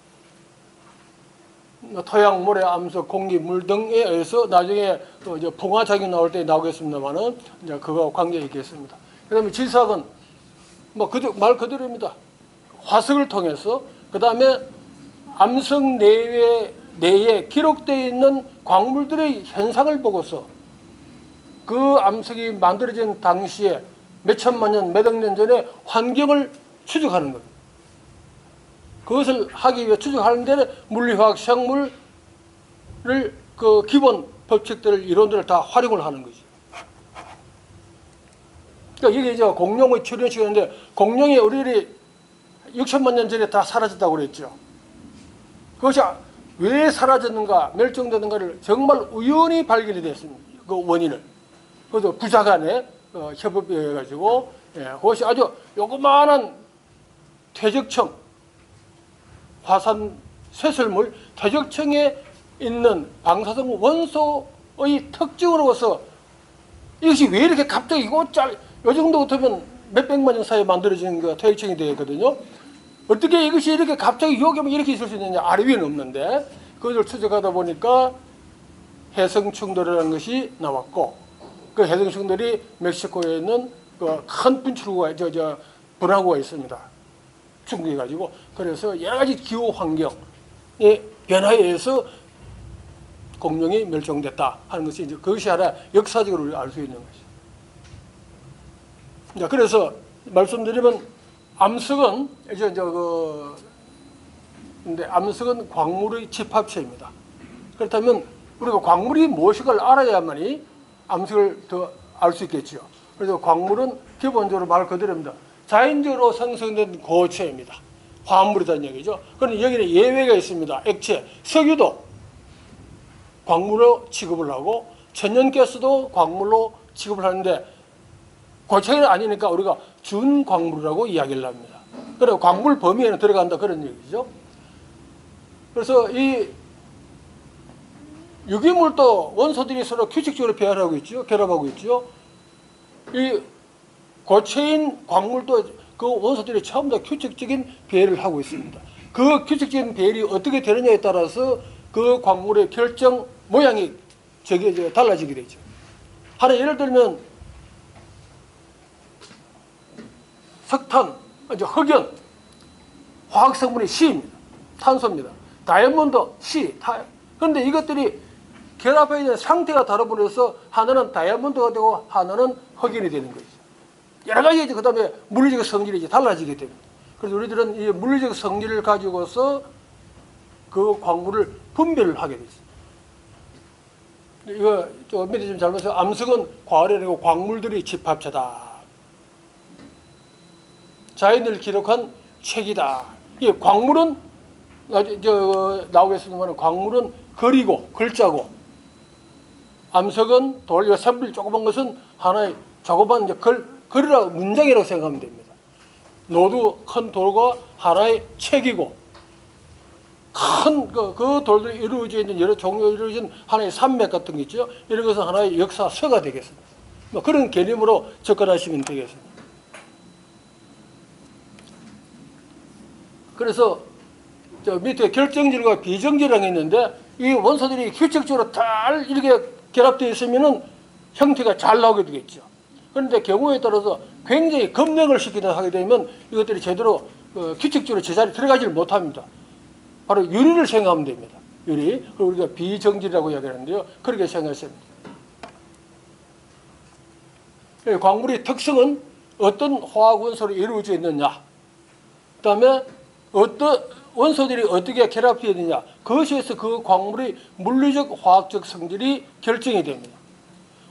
토양, 모래, 암석, 공기, 물 등에 의해서 나중에 또 이제 풍화작용이 나올 때 나오겠습니다만은 이제 그거와 관계가 있겠습니다. 그다음에 지사학은 뭐 말 그대로입니다. 화석을 통해서 그다음에 암석 내에 기록되어 있는 광물들의 현상을 보고서 그 암석이 만들어진 당시에 몇 천만 년, 몇 억 년 전에 환경을 추적하는 겁니다. 그것을 하기 위해 추적하는 데 물리화학, 생물을 그 기본 법칙들을 이론들을 다 활용을 하는 거죠. 그러니까 이게 이제 공룡의 출현식인데 공룡이 우리들이 6천만 년 전에 다 사라졌다고 그랬죠. 그것이 왜 사라졌는가, 멸종되는가를 정말 우연히 발견이 됐습니다. 그 원인을. 그래서 부자 간에 협업해가지고 그것이 아주 요그마한 퇴적층, 화산 쇠설물 퇴적층에 있는 방사성 원소의 특징으로서 이것이 왜 이렇게 갑자기 요 정도 같으면 몇백만 년 사이에 만들어진 그 퇴적층이 되거든요. 어떻게 이것이 이렇게 갑자기 여기면 이렇게 있을 수 있느냐, 아래 위는 없는데 그것을 추적하다 보니까 해성충돌이라는 것이 나왔고 그 해성충돌이 멕시코에 있는 그 큰 분출구가 분화구가 있습니다. 중국해 가지고 그래서 여러 가지 기후 환경의 변화에 의해서 공룡이 멸종됐다 하는 것이 이제 그것이 하나 역사적으로 알 수 있는 것이죠. 그래서 말씀드리면 암석은 이제 근데 암석은 광물의 집합체입니다. 그렇다면 우리가 광물이 무엇인가를 알아야만이 암석을 더 알 수 있겠죠. 그래서 광물은 기본적으로 말 그대로입니다. 자연적으로 생성된 고체입니다. 화합물이라는 얘기죠. 그런데 여기는 예외가 있습니다. 액체, 석유도 광물로 취급을 하고 천연가스도 광물로 취급을 하는데 고체는 아니니까 우리가 준광물이라고 이야기를 합니다. 그래서 광물 범위에는 들어간다 그런 얘기죠. 그래서 이 유기물도 원소들이 서로 규칙적으로 배합하고 있죠. 결합하고 있죠. 이 고체인 광물도 그 원소들이 전부 다 규칙적인 배열을 하고 있습니다. 그 규칙적인 배열이 어떻게 되느냐에 따라서 그 광물의 결정 모양이 저게 달라지게 되죠. 하나 예를 들면 석탄, 이제 흑연, 화학성분이 C입니다. 탄소입니다. 다이아몬드 C. 그런데 이것들이 결합해 있는 상태가 다르버려서 하나는 다이아몬드가 되고 하나는 흑연이 되는 거죠. 여러 가지 그 다음에 물리적 성질이 이제 달라지게 됩니다. 그래서 우리들은 이 물리적 성질을 가지고서 그 광물을 분별을 하게 되죠. 이거 좀 밑에 좀 잘못해서 암석은 과거에는 광물들이 집합체다. 자연을 기록한 책이다. 이 광물은 나오겠습니다만 광물은 글이고 글자고 암석은 돌, 샘플 조그만 것은 하나의 조그만 이제 글이라고 문장이라고 생각하면 됩니다. 노두 큰 돌과 하나의 책이고 큰 그 돌들이 이루어져 있는 여러 종류로 이루어진 하나의 산맥 같은 게 있죠. 이런 것은 하나의 역사서가 되겠습니다. 뭐 그런 개념으로 접근하시면 되겠습니다. 그래서 저 밑에 결정질과 비정질이라는 게 있는데 이 원소들이 규칙적으로 잘 이렇게 결합되어 있으면은 형태가 잘 나오게 되겠죠. 그런데 경우에 따라서 굉장히 검증을 시키다 하게 되면 이것들이 제대로 규칙적으로 제자리에 들어가지를 못합니다. 바로 유리를 생각하면 됩니다. 유리. 그리고 우리가 비정질이라고 이야기하는데요. 그렇게 생각하시면 됩니다. 광물의 특성은 어떤 화학 원소로 이루어져 있느냐, 그 다음에 어떤 원소들이 어떻게 결합되어 있느냐, 그것에서 그 광물의 물리적 화학적 성질이 결정이 됩니다.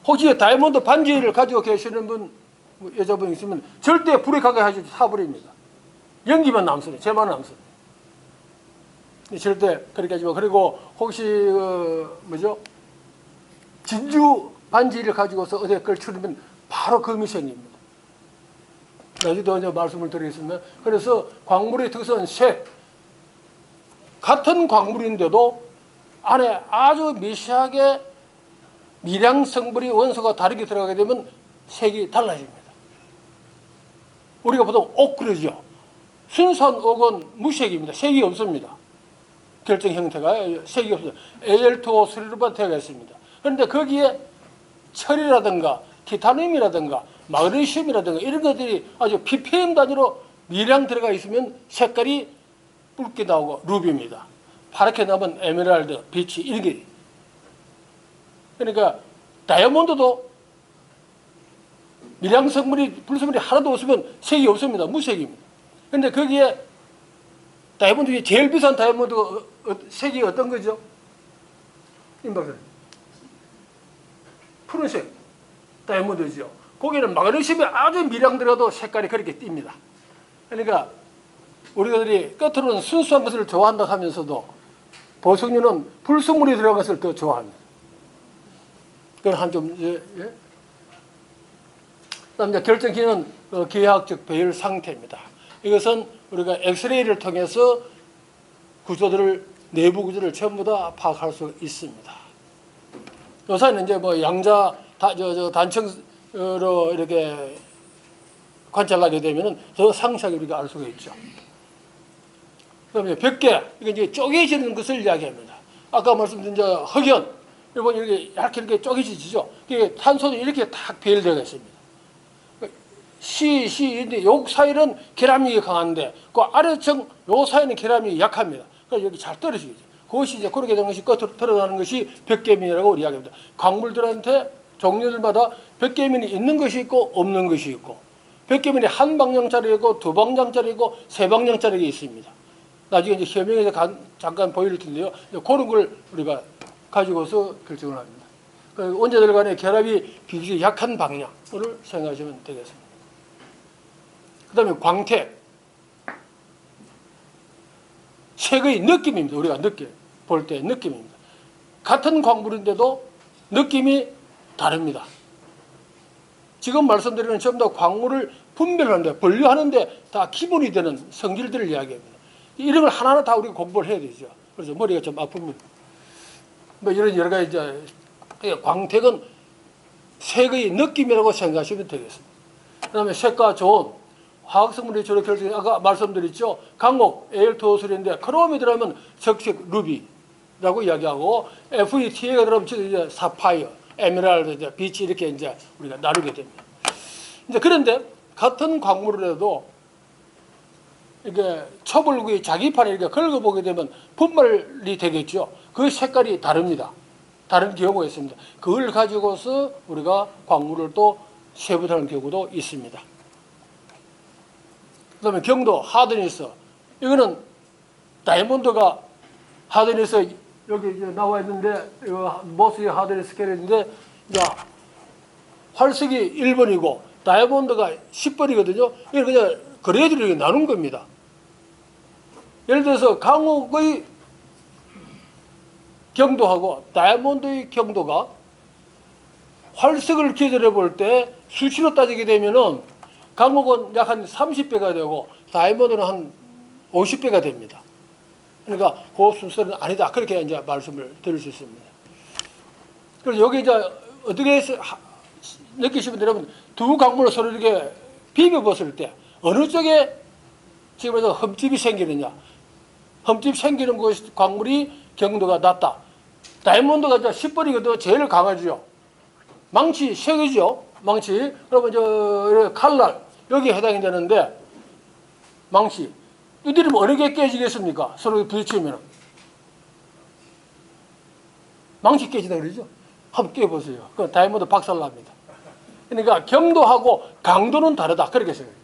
혹시 다이아몬드 반지를 가지고 계시는 분, 여자분 있으면 절대 불에 가까이 하지 사버립니다. 연기만 남습니다. 재만 남습니다. 절대 그렇게 하지 마. 그리고 혹시 진주 반지를 가지고서 어디에 걸치면 바로 금이 생깁니다. 나중에도 이제 말씀을 드리겠습니다. 그래서 광물의 특성은 색, 같은 광물인데도 안에 아주 미세하게 미량 성분이 원소가 다르게 들어가게 되면 색이 달라집니다. 우리가 보통 옥 그러죠. 순수한 옥은 무색입니다. 색이 없습니다. 결정 형태가 색이 없어요. Al2O3로만 되어 있습니다. 그런데 거기에 철이라든가 티타늄이라든가 마그네슘이라든가 이런 것들이 아주 ppm 단위로 미량 들어가 있으면 색깔이 붉게 나오고 루비입니다. 파랗게 나면 에메랄드, 비치 이런 게. 그러니까 다이아몬드도 미량 성분이 불성분이 하나도 없으면 색이 없습니다. 무색입니다. 그런데 거기에 다이아몬드 중에 제일 비싼 다이아몬드 색이 어떤 거죠? 임 박사님. 푸른색 다이아몬드죠. 거기는 마그네슘이 아주 미량 들어가도 색깔이 그렇게 띕니다. 그러니까 우리들이 겉으로는 순수한 것을 좋아한다 하면서도 보석류는 불순물이 들어간 것을 더 좋아합니다. 그건 한 좀, 예? 그다음 이제 결정키는 기하학적 배열 상태입니다. 이것은 우리가 엑스레이를 통해서 구조들을, 내부 구조를 전부 다 파악할 수 있습니다. 요새는 이제 뭐 양자, 단층으로 이렇게 관찰하게 되면은 더 상세하게 우리가 알 수가 있죠. 그다음에 벽계, 이게 이제 쪼개지는 것을 이야기합니다. 아까 말씀드린 이제 흑연, 이번 이렇게 얇게 이렇게 쪼개지죠. 이게 탄소도 이렇게 딱 배열되어 있습니다. 인데 요 사이는 계람력이 강한데 그 아래층 요 사이는 계람력이 약합니다. 그래서 여기 잘 떨어지죠. 그것이 이제 그렇게 된 것이 끝으로 드러나는 것이 벽계면이라고 이야기합니다. 광물들한테 종류들마다 벽계면이 있는 것이 있고 없는 것이 있고 백계면이 한 방향짜리고 두 방향짜리고 세 방향짜리가 있습니다. 나중에 이제 현명에서 잠깐 보일 텐데요. 그런 걸 우리가 가지고서 결정을 합니다. 원자들 간의 결합이 비교적 약한 방향을 생각하시면 되겠습니다. 그 다음에 광택. 색의 느낌입니다. 우리가 볼 때 느낌입니다. 같은 광물인데도 느낌이 다릅니다. 지금 말씀드리는 전부 다 광물을 분별하는데, 분류하는데 다 기본이 되는 성질들을 이야기합니다. 이런 걸 하나하나 다 우리가 공부를 해야 되죠. 그래서 머리가 좀 아픕니다. 뭐 이런 여러 가지 광택은 색의 느낌이라고 생각하시면 되겠습니다. 그 다음에 색과 좋은 화학성분이 주로 결정해, 아까 말씀드렸죠. 강옥, Al2O3인데 크롬이 들어가면 적색 루비라고 이야기하고, FeTa가 들어가면 이제 사파이어, 에메랄드, 비치 이렇게 이제 우리가 나누게 됩니다. 이제 그런데 같은 광물을 해도 이게 초벌구의 자기판에 이렇게 긁어보게 되면 분말이 되겠죠. 그 색깔이 다릅니다. 다른 경우가 있습니다. 그걸 가지고서 우리가 광물을 또 세분하는 경우도 있습니다. 그 다음에 경도, 하드니스. 이거는 다이아몬드가 하드니스, 여기 이제 나와 있는데, 이거 모스의 하드니스 스케일인데, 이제 활석이 1번이고, 다이아몬드가 10번이거든요. 이걸 그냥 그레이드를 이렇게 나눈 겁니다. 예를 들어서 강옥의 경도하고 다이아몬드의 경도가 활석을 기준해 볼 때 수치로 따지게 되면은 강옥은 약 한 30배가 되고 다이아몬드는 한 50배가 됩니다. 그러니까 그 순서는 아니다. 그렇게 이제 말씀을 드릴 수 있습니다. 그래서 여기 이제 어떻게 느끼시면 여러분, 두 강물을 서로 이렇게 비벼 봤을 때 어느 쪽에 지금 흠집이 생기느냐. 흠집 생기는 그 광물이 경도가 낮다. 다이아몬드가 이제 10번이거든. 제일 강하죠. 망치 3개죠. 망치. 그러면 저 칼날 여기에 해당이 되는데, 망치 이들이 어느 게 깨지겠습니까? 서로 부딪히면 망치 깨진다 그러죠. 한번 깨보세요. 그 다이아몬드 박살납니다. 그러니까 경도하고 강도는 다르다. 그렇게 생각해요.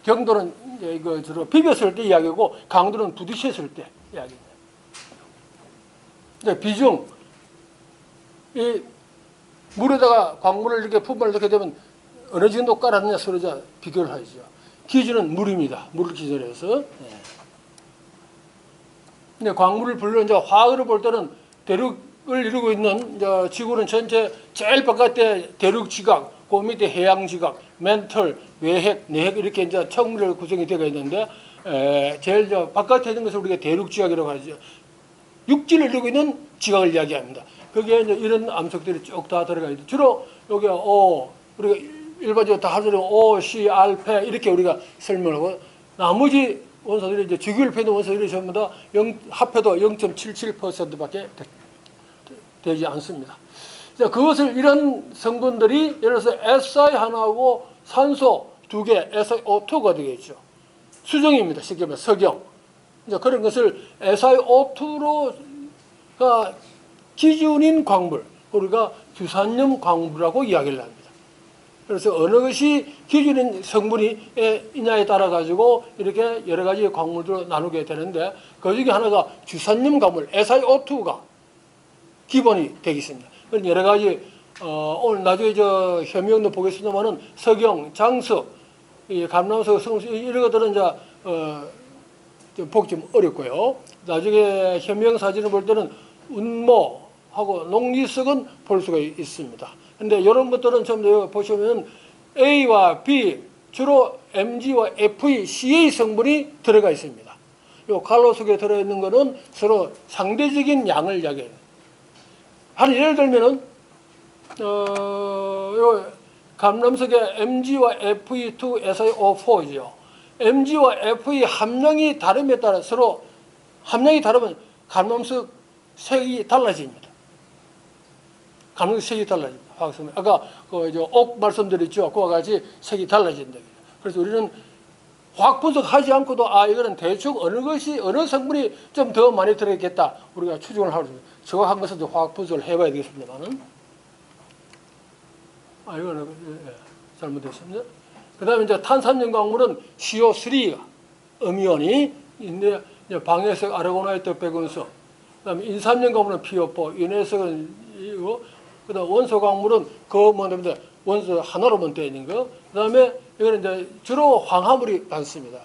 경도는 이거 주로 비볐을 때 이야기고, 강도는 부딪혔을 때 이야기입니다. 이제 비중, 이 물에다가 광물을 이렇게 분말을 넣게 되면 어느 정도 깔았느냐 서로 비교를 하죠. 기준은 물입니다. 물을 기준으로 해서. 근데 광물을 분류는 이제 화학으로 볼 때는 대륙을 이루고 있는 이제 지구는 전체 제일 바깥에 대륙 지각, 그 밑에 해양 지각, 멘털, 외핵, 내핵 이렇게 이제 천무로 구성이 되어 있는데, 제일 바깥에 있는 것을 우리가 대륙 지각이라고 하죠. 육지를 이루고 있는 지각을 이야기합니다. 거기에 이제 이런 암석들이 쭉 다 들어가 있죠. 주로 여기 우리가 일반적으로 다 하죠. O, C, 알페 이렇게 우리가 설명하고, 나머지 원소들이 이제 지구를 패는 원소들이 전부 다 합해도 0.77%밖에 되지 않습니다. 자, 그것을 이런 성분들이 예를 들어서 Si 하나하고 산소 2개, SiO2가 되겠죠. 수정입니다. 쉽게 말해 석영. 이제 그런 것을 SiO2로가 기준인 광물, 우리가 규산염 광물이라고 이야기를 합니다. 그래서 어느 것이 기준인 성분이냐에 따라 가지고 이렇게 여러 가지 광물들로 나누게 되는데, 그 중에 하나가 규산염 광물, SiO2가 기본이 되겠습니다. 여러 가지 오늘 나중에 현미경도 보겠습니다만은 석영, 장석, 감람석, 성수 이런 것들은 이제 좀 보기 좀 어렵고요. 나중에 현미경 사진을 볼 때는 운모하고 녹리석은 볼 수가 있습니다. 근데 이런 것들은 좀 보시면 A와 B, 주로 Mg와 Fe, Ca 성분이 들어가 있습니다. 이 칼로 속에 들어있는 것은 서로 상대적인 양을 이야기해요. 한 예를 들면은 요 감람석의 Mg와 Fe2, SiO4죠. Mg와 Fe 함량이 다름에 따라 서로 함량이 다르면 감람석 색이 달라집니다. 감람석 색이 달라집니다. 아까 옥 말씀드렸죠. 그와 같이 색이 달라진다. 그래서 우리는 화학 분석하지 않고도 이거는 대충 어느 성분이 좀 더 많이 들어있겠다 우리가 추정을 하고 있습니다. 정확한 것은 화학 분석을 해봐야 되겠습니다만은 이거는 잘못됐습니다. 그다음에 이제 탄산염 광물은 CO3 음이온이 있는데 이제 방해색 아르고나이트 백운소, 그다음에 인산염 광물은 PO4, 인해색은 이거, 그다음 원소 광물은 그 뭐냐면 원소 하나로만 되어 있는 거. 그다음에 이거는 이제 주로 황화물이 많습니다.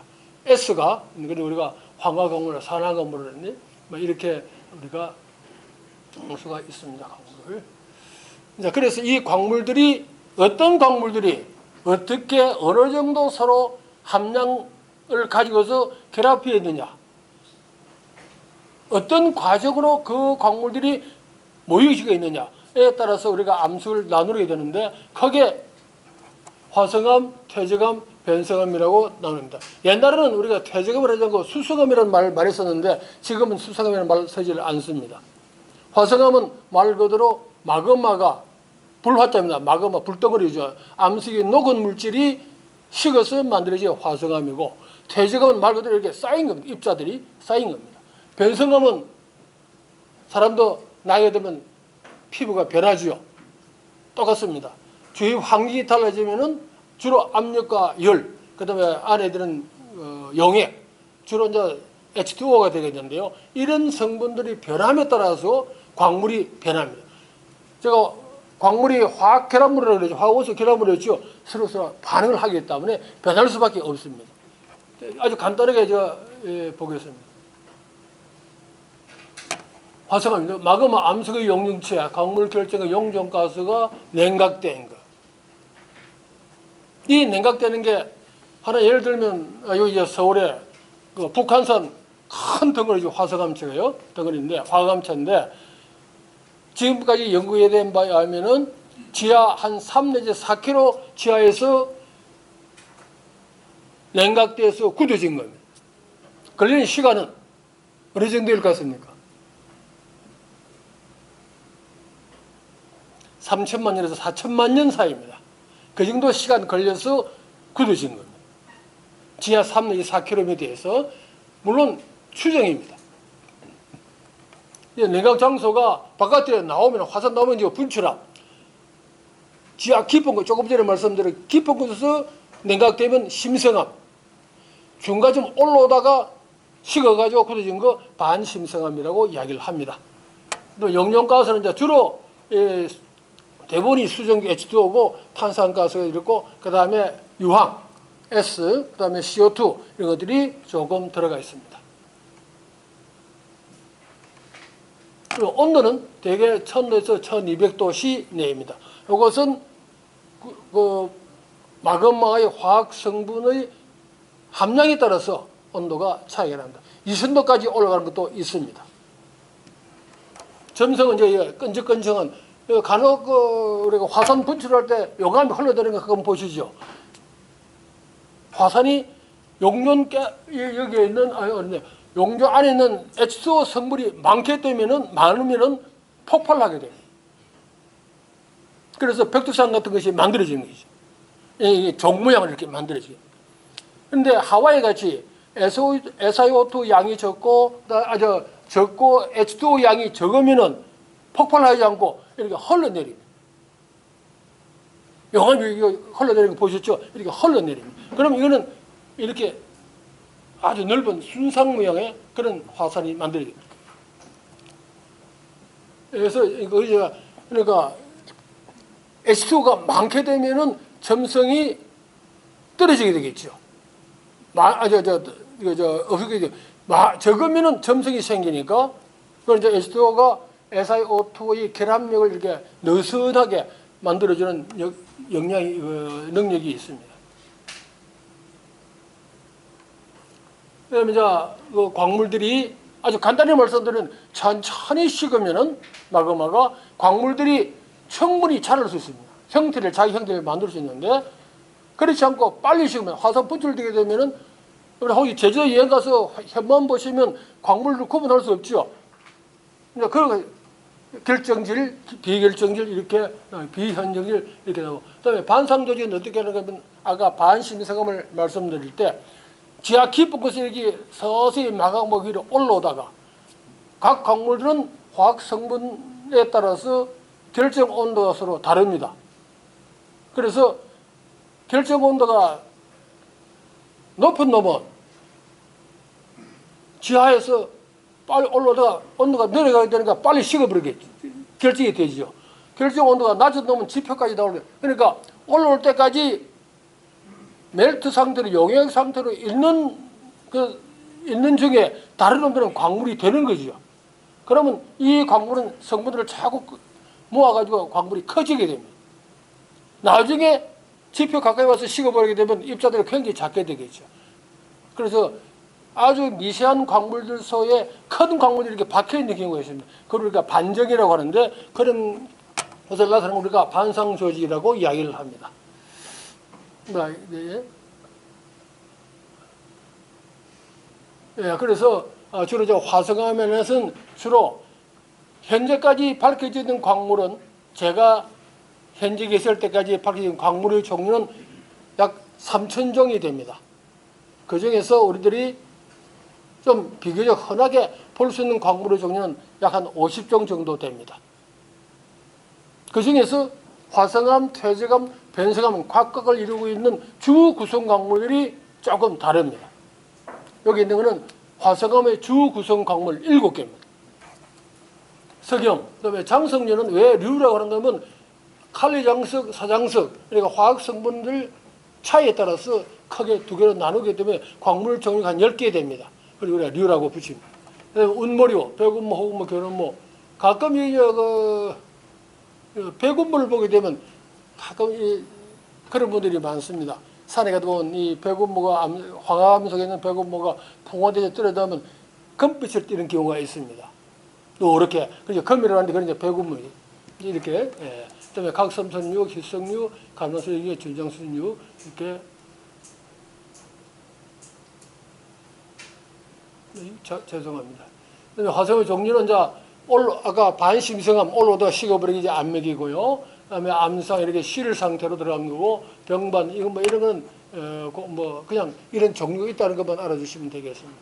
S가 우리가 황화 광물, 산화 광물을 했니? 뭐 이렇게 우리가 볼 수가 있습니다. 광물. 자, 그래서 이 광물들이 어떤 광물들이 어떻게 어느 정도 서로 함량을 가지고서 결합해 있느냐, 어떤 과정으로 그 광물들이 모이게 있느냐에 따라서 우리가 암수를 나누게 되는데 거기에 화성암, 퇴적암, 변성암이라고 나눕니다. 옛날에는 우리가 퇴적암을 하지 않고 수성암이라는 말을 많이 썼는데 지금은 수성암이라는 말을 쓰지 않습니다. 화성암은 말 그대로 마그마가 불화자입니다. 마그마 불덩어리죠. 암석이 녹은 물질이 식어서 만들어진 화성암이고, 퇴적암은 말 그대로 이렇게 쌓인 겁니다. 입자들이 쌓인 겁니다. 변성암은 사람도 나이가 들면 피부가 변하죠. 똑같습니다. 주위 환경이 달라지면은 주로 압력과 열, 그다음에 안에 드는 용액, 주로 이제 H2O가 되겠는데요. 이런 성분들이 변함에 따라서 광물이 변합니다. 제가 광물이 화학 결합물이라고 그러죠. 화학원소 결합물이었죠. 서로 반응을 하기 때문에 변할 수밖에 없습니다. 아주 간단하게 제가 보겠습니다. 화성암, 마그마 암석의 용융체, 광물 결정의 용존가스가 냉각된 거. 이 냉각되는 게 하나 예를 들면 여기 서울에 그 북한산 큰 덩어리죠. 화성암체가요. 덩어리인데 화학암체인데 지금까지 연구된 바에 의하면은 지하 한 3 내지 4km 지하에서 냉각돼서 굳어진 겁니다. 걸리는 시간은 어느 정도일 것 같습니까? 3천만 년에서 4천만 년 사이입니다. 그 정도 시간 걸려서 굳어진 겁니다. 지하 3 내지 4km에서 물론 추정입니다. 냉각 장소가 바깥에 나오면 화산 나오면 이제 분출함. 지하 깊은 곳, 조금 전에 말씀드린 깊은 곳에서 냉각되면 심성암. 중간쯤 올라오다가 식어가지고 굳어진 거 반심성암이라고 이야기를 합니다. 또 용존가스는 이제 주로 대부분이 수증기 H2O고 탄산가스가 있고 그 다음에 유황 S, 그 다음에 CO2 이런 것들이 조금 들어가 있습니다. 그리고 온도는 대개 1000도에서 1200도 시내입니다. 이것은 그 마그마의 화학 성분의 함량에 따라서 온도가 차이가 납니다. 2000도까지 올라가는 것도 있습니다. 점성은 이제 끈적끈적한 간혹 우리가 화산 분출할 때 용암이 흘러내리는 거 한번 보시죠. 화산이 여기에 있는 용조 안에 있는 H2O 성분이 많으면은 폭발하게 됩니다. 그래서 백두산 같은 것이 만들어지는 것이죠. 이 종 모양을 이렇게 만들어지게. 그런데 하와이 같이 SiO2 양이 적고 H2O 양이 적으면은 폭발하지 않고 이렇게 흘러내립니다. 용암이 흘러내리는 거 보셨죠? 이렇게 흘러내립니다. 그럼 이거는 이렇게 아주 넓은 순상 모양의 그런 화산이 만들어집니다. 그래서 그러니까 H2O가 많게 되면은 점성이 떨어지게 되겠죠. 적으면은 점성이 생기니까 그런 이제 H2O가 SiO2의 결합력을 이렇게 느슨하게 만들어주는 능력이 있습니다. 그다음에 이제 그 광물들이 아주 간단히 말씀드리면 천천히 식으면은 마그마가 광물들이 충분히 자랄 수 있습니다. 자기 형태를 만들 수 있는데 그렇지 않고 빨리 식으면 화산 분출되게 되면은 우리 거기 제주도 여행 가서 현만 보시면 광물을 구분할 수 없죠. 그러니까 결정질, 비결정질 이렇게 비현정질 이렇게 나오고 그다음에 반상조직은 어떻게 하는가 하면 아까 반심성암을 말씀드릴 때 지하 깊은 곳에 이렇게 서서히 마그마 위로 올라오다가 각 광물들은 화학 성분에 따라서 결정 온도가 서로 다릅니다. 그래서 결정 온도가 높은 놈은 지하에서 빨리 올라오다가 온도가 내려가야 되니까 빨리 식어버리게 결정이 되죠. 결정 온도가 낮은 놈은 지표까지 나오는 그러니까 올라올 때까지 멜트 상태로 용액 상태로 있는 중에 다른 놈들은 광물이 되는 거죠. 그러면 이 광물은 성분들을 자꾸 모아가지고 광물이 커지게 됩니다. 나중에 지표 가까이 와서 식어버리게 되면 입자들이 굉장히 작게 되겠죠. 그래서 아주 미세한 광물들 속에 큰 광물들이 이렇게 박혀있는 경우가 있습니다. 그걸 우리가 반정이라고 하는데 그런 것을 나타내는 우리가 반상조직이라고 이야기를 합니다. 네. 예, 그래서 주로 저 화성암에서는 주로 현재까지 밝혀지는 광물은 제가 현재 계실 때까지 밝혀진 광물의 종류는 약 3,000종이 됩니다. 그 중에서 우리들이 좀 비교적 흔하게 볼 수 있는 광물의 종류는 약 한 50종 정도 됩니다. 그 중에서 화성암, 퇴적암, 변성암 각각을 이루고 있는 주 구성 광물들이 조금 다릅니다. 여기 있는 것은 화성암의 주 구성 광물 7개입니다. 석영, 그다음에 장석류는 왜 류라고 하는 거면 칼리장석, 사장석, 그러니까 화학 성분들 차이에 따라서 크게 두 개로 나누게 되면 광물 종류가 한 10개 됩니다. 그리고 우리가 류라고 붙입니다. 운모류, 백운모, 호운모, 견운모. 가끔 백운모를 보게 되면 가끔 그런 분들이 많습니다. 산에 가다 보면 이 백운모가 황암 속에 있는 백운모가 풍화돼서 떨어지면 금빛을 띠는 경우가 있습니다. 또 이렇게 그래서 금이라고 하는데 그런 이제 백운모 이렇게. 예. 그다음에 각섬선류, 희석류, 감람선류, 준장선류 이렇게. 죄송합니다. 화성의 종류는 이제 아까 반심성암 올라오다가 식어버리기 이제 안 먹이고요. 그다음에 암상 이렇게 실 상태로 들어간 거고 병반 이건 뭐 이런 건 뭐 그냥 이런 종류가 있다는 것만 알아주시면 되겠습니다.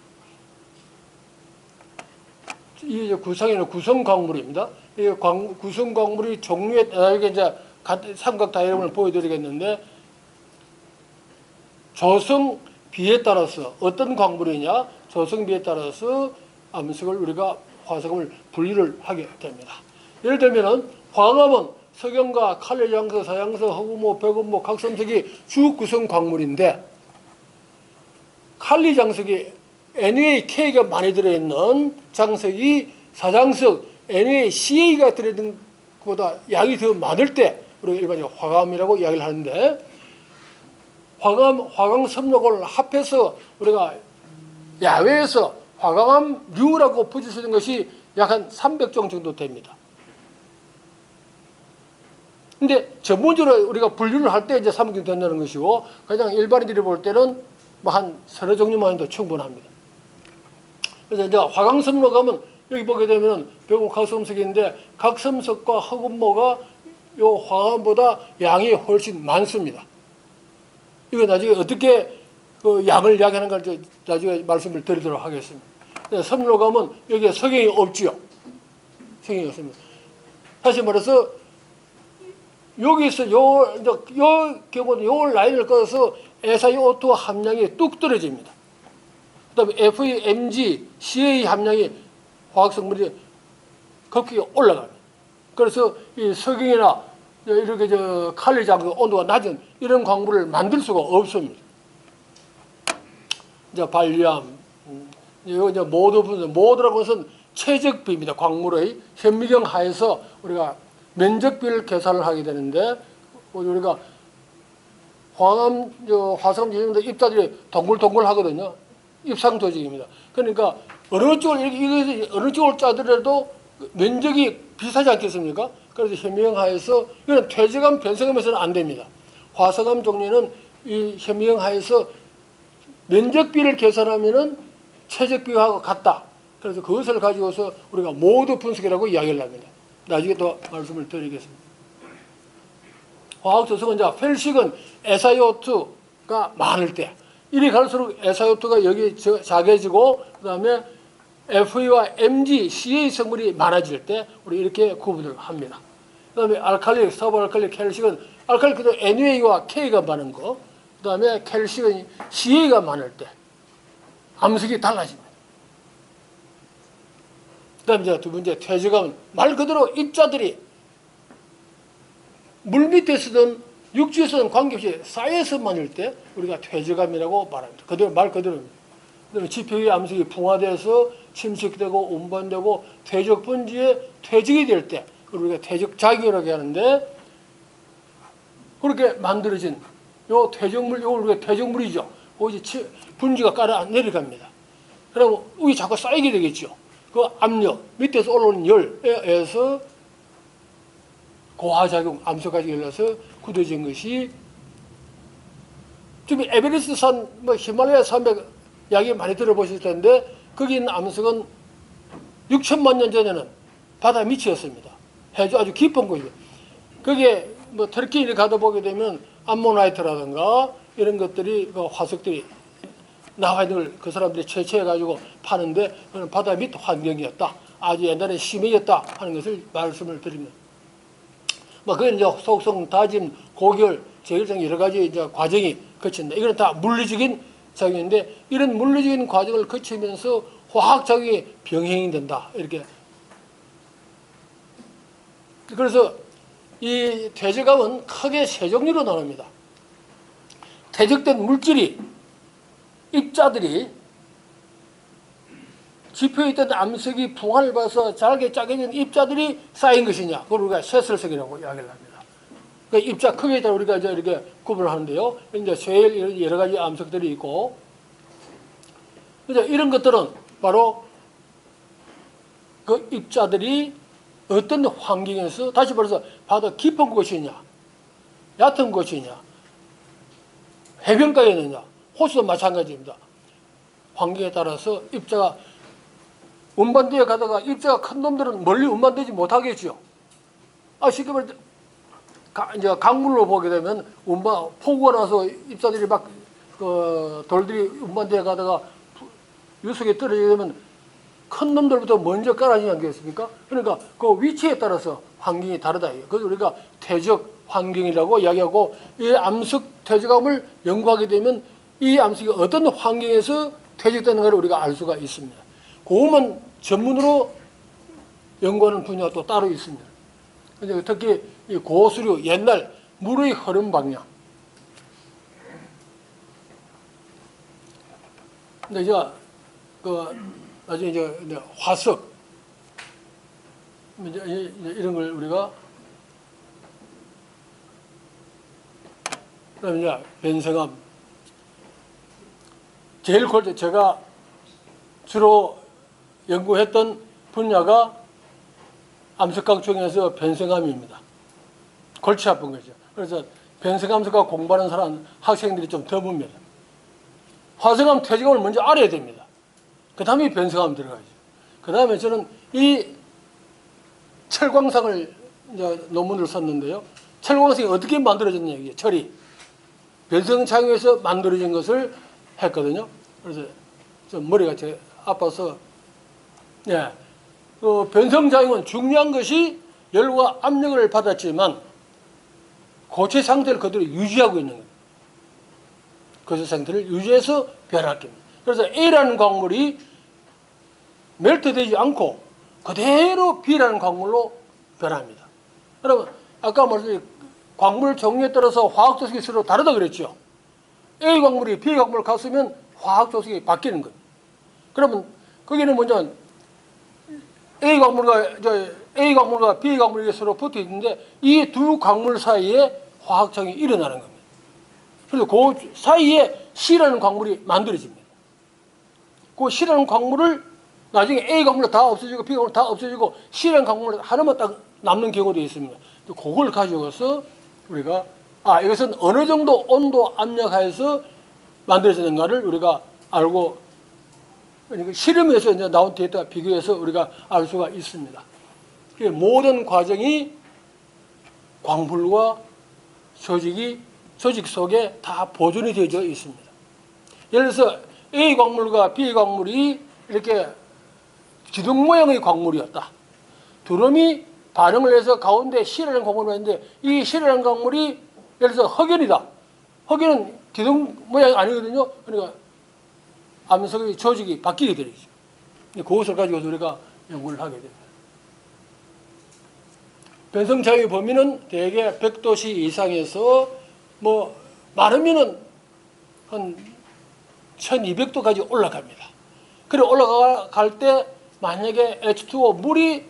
이게 구성에는 구성 광물입니다. 이 구성 광물이 종류에 나중에 이제 삼각 다이아그램을 보여드리겠는데 조성 비에 따라서 어떤 광물이냐 조성비에 따라서 암석을 우리가 화성을 분류를 하게 됩니다. 예를 들면은 황암은 석영과 칼레장석, 사장석, 허구모, 백운모, 각섬석이 주 구성 광물인데 칼리장석이 NaK가 많이 들어있는 장석이 사장석 NaCa가 들어있는 것보다 양이 더 많을 때 우리가 일반적으로 화감이라고 이야기를 하는데 화강 섭록을 합해서 우리가 야외에서 화강암류라고 붙일 수 있는 것이 약 한 300종 정도 됩니다. 근데 전문적으로 우리가 분류를 할 때 이제 300종 된다는 것이고 그냥 일반인들이 볼 때는 뭐 한 서너 종류만 해도 충분합니다. 그래서 이제 화강 섭록하면 여기 보게 되면 백운 각섬석인데 각섬석과 허금모가 요 화강보다 양이 훨씬 많습니다. 이거 나중에 어떻게 그 양을 이야기하는 걸 나중에 말씀을 드리도록 하겠습니다. 섬으로 가면 여기에 석영이 없지요. 석영이 없습니다. 다시 말해서 여기서 요 경우는 요 라인을 꺼서 SiO2 함량이 뚝 떨어집니다. 그다음에 FeMg, CA 함량이 화학성분이 급격히 올라갑니다. 그래서 이 석영이나 이렇게 칼리장 온도가 낮은 이런 광물을 만들 수가 없습니다. 이제 발리암, 이거 이제 모드라고 해서는 최적비입니다. 광물의 현미경 하에서 우리가 면적비를 계산을 하게 되는데 우리가 화성 지점도 입자들이 동글동글 하거든요. 입상 조직입니다. 그러니까 어느 쪽을 짜더라도 면적이 비슷하지 않겠습니까? 그래서 현미경 하에서 이건 퇴적암, 변성암에서는 안 됩니다. 화성암 종류는 이 현미경 하에서 면적비를 계산하면은 최적비하고 같다. 그래서 그것을 가지고서 우리가 모드 분석이라고 이야기를 합니다. 나중에 더 말씀을 드리겠습니다. 화학 조성은 이제 펠식은 SiO2가 많을 때 이리 갈수록 SiO2가 여기 작아지고 그다음에 Fe와 Mg, CA 성분이 많아질 때 우리 이렇게 구분을 합니다. 그다음에 알칼리, 서브알칼리, 캘식은 알칼리 그대로 Na와 K가 많은 거, 그다음에 캘시움 CA가 많을 때 암석이 달라집니다. 그다음에 이제 두 번째 퇴적암은 말 그대로 입자들이 물 밑에서든 육지에서든 관계없이 쌓여서 많을 때 우리가 퇴적암이라고 말합니다. 그대로 말 그대로입니다. 그다음에 지표의 암석이 풍화돼서 침식되고 운반되고 퇴적 분지에 퇴적이 될 때 우리가 퇴적작용이라고 하는데 그렇게 만들어진 요 퇴적물, 요 우리가 퇴적물이죠. 거기 분지가 깔아 내려갑니다. 그러면 위에 자꾸 쌓이게 되겠죠. 그 압력, 밑에서 올라오는 열에 의해서 고화작용, 암석까지 일어나서 굳어진 것이 지금 에베레스트 산, 히말라야 산맥 이야기 많이 들어보실 텐데 거기 있는 암석은 6천만 년 전에는 바다 밑이었습니다. 해주 아주 깊은 곳이에요. 거기에 터키에 가다 보게 되면 암모나이트라든가 이런 것들이 그 화석들이 나와 있는 걸 그 사람들이 채취해가지고 파는데 그건 바다 밑 환경이었다. 아주 옛날에 심해졌다 하는 것을 말씀을 드립니다. 그건 이제 속성, 다짐, 고결, 제결성 여러 가지 이제 과정이 거친다. 이건 다 물리적인 작용인데 이런 물리적인 과정을 거치면서 화학 작용이 병행이 된다. 이렇게. 그래서 이 퇴적암은 크게 세 종류로 나눕니다. 퇴적된 물질이 입자들이 지표에 있던 암석이 풍화를 봐서 잘게 짜게진 입자들이 쌓인 것이냐. 그걸 우리가 쇠설석이라고 이야기를 합니다. 그 입자 크기에 따라 우리가 이제 이렇게 구분을 하는데요. 이제 쇠 여러 가지 암석들이 있고, 이제 이런 것들은 바로 그 입자들이 어떤 환경에서 다시 말해서 바다 깊은 곳이냐, 얕은 곳이냐, 해변가에 있느냐, 호수도 마찬가지입니다. 환경에 따라서 입자가 운반대에 가다가 입자가 큰 놈들은 멀리 운반되지 못하겠죠. 쉽게 말해 이제 강물로 보게 되면 폭우가 나서 입자들이 막 돌들이 운반대에 가다가 유속에 떨어지게 되면 큰 놈들부터 먼저 깔아지지 않겠습니까? 그러니까 그 위치에 따라서 환경이 다르다. 그래서 우리가 퇴적 환경이라고 이야기하고 이 암석 퇴적암을 연구하게 되면 이 암석이 어떤 환경에서 퇴적되는가를 우리가 알 수가 있습니다. 그것만 전문으로 연구하는 분야가 또 따로 있습니다. 특히 이 고수류, 옛날 물의 흐름 방향. 근데 이제 나중에 이제 화석 이제 이런 걸 우리가 그다음에 이제 변성암. 제일 제가 주로 연구했던 분야가 암석학 중에서 변성암입니다. 골치 아픈 거죠. 그래서 변성암석과 공부하는 사람 학생들이 좀 드뭅니다. 화성암 퇴적암을 먼저 알아야 됩니다. 그 다음에 변성암 들어가죠. 그 다음에 저는 이 철광상을 이제 논문을 썼는데요. 철광상이 어떻게 만들어졌냐 이게 철이 변성작용에서 만들어진 것을 했거든요. 그래서 좀 머리가 제 아파서 변성작용은 중요한 것이 열과 압력을 받았지만 고체 상태를 그대로 유지하고 있는 거예요. 고체 상태를 유지해서 변화합니다. 그래서 A라는 광물이 멜트되지 않고 그대로 B라는 광물로 변합니다. 여러분 아까 말씀드린 광물 종류에 따라서 화학 조직이 서로 다르다 그랬죠. A 광물이 B 광물을 갔으면 화학 조직이 바뀌는 거예요. 그러면 거기는 먼저 A 광물과 B 광물이 서로 붙어 있는데 이 두 광물 사이에 화학작용이 일어나는 겁니다. 그래서 그 사이에 C라는 광물이 만들어집니다. 그 C라는 광물을 나중에 A 광물이 다 없어지고 B 광물이 다 없어지고 C라는 광물 하나만 딱 남는 경우도 있습니다. 그걸 가지고서 우리가 이것은 어느 정도 온도 압력하에서 만들어지는가를 우리가 알고 그러니까 실험에서 이제 나온 데이터 비교해서 우리가 알 수가 있습니다. 모든 과정이 광물과 조직 속에 다 보존이 되어 있습니다. 예를 들어서 A 광물과 B 광물이 이렇게 기둥 모양의 광물이었다. 두름이 반응을 해서 가운데 C라는 광물이 있는데 이 C라는 광물이 예를 들어서 흑연이다. 흑연은 기둥 모양이 아니거든요. 그러니까 암석의 조직이 바뀌게 되죠. 그것을 가지고 우리가 연구를 하게 됩니다. 변성장의 범위는 대개 100도씨 이상에서 뭐 많으면은 한 1200도까지 올라갑니다. 그래 올라갈 때 만약에 H2O 물이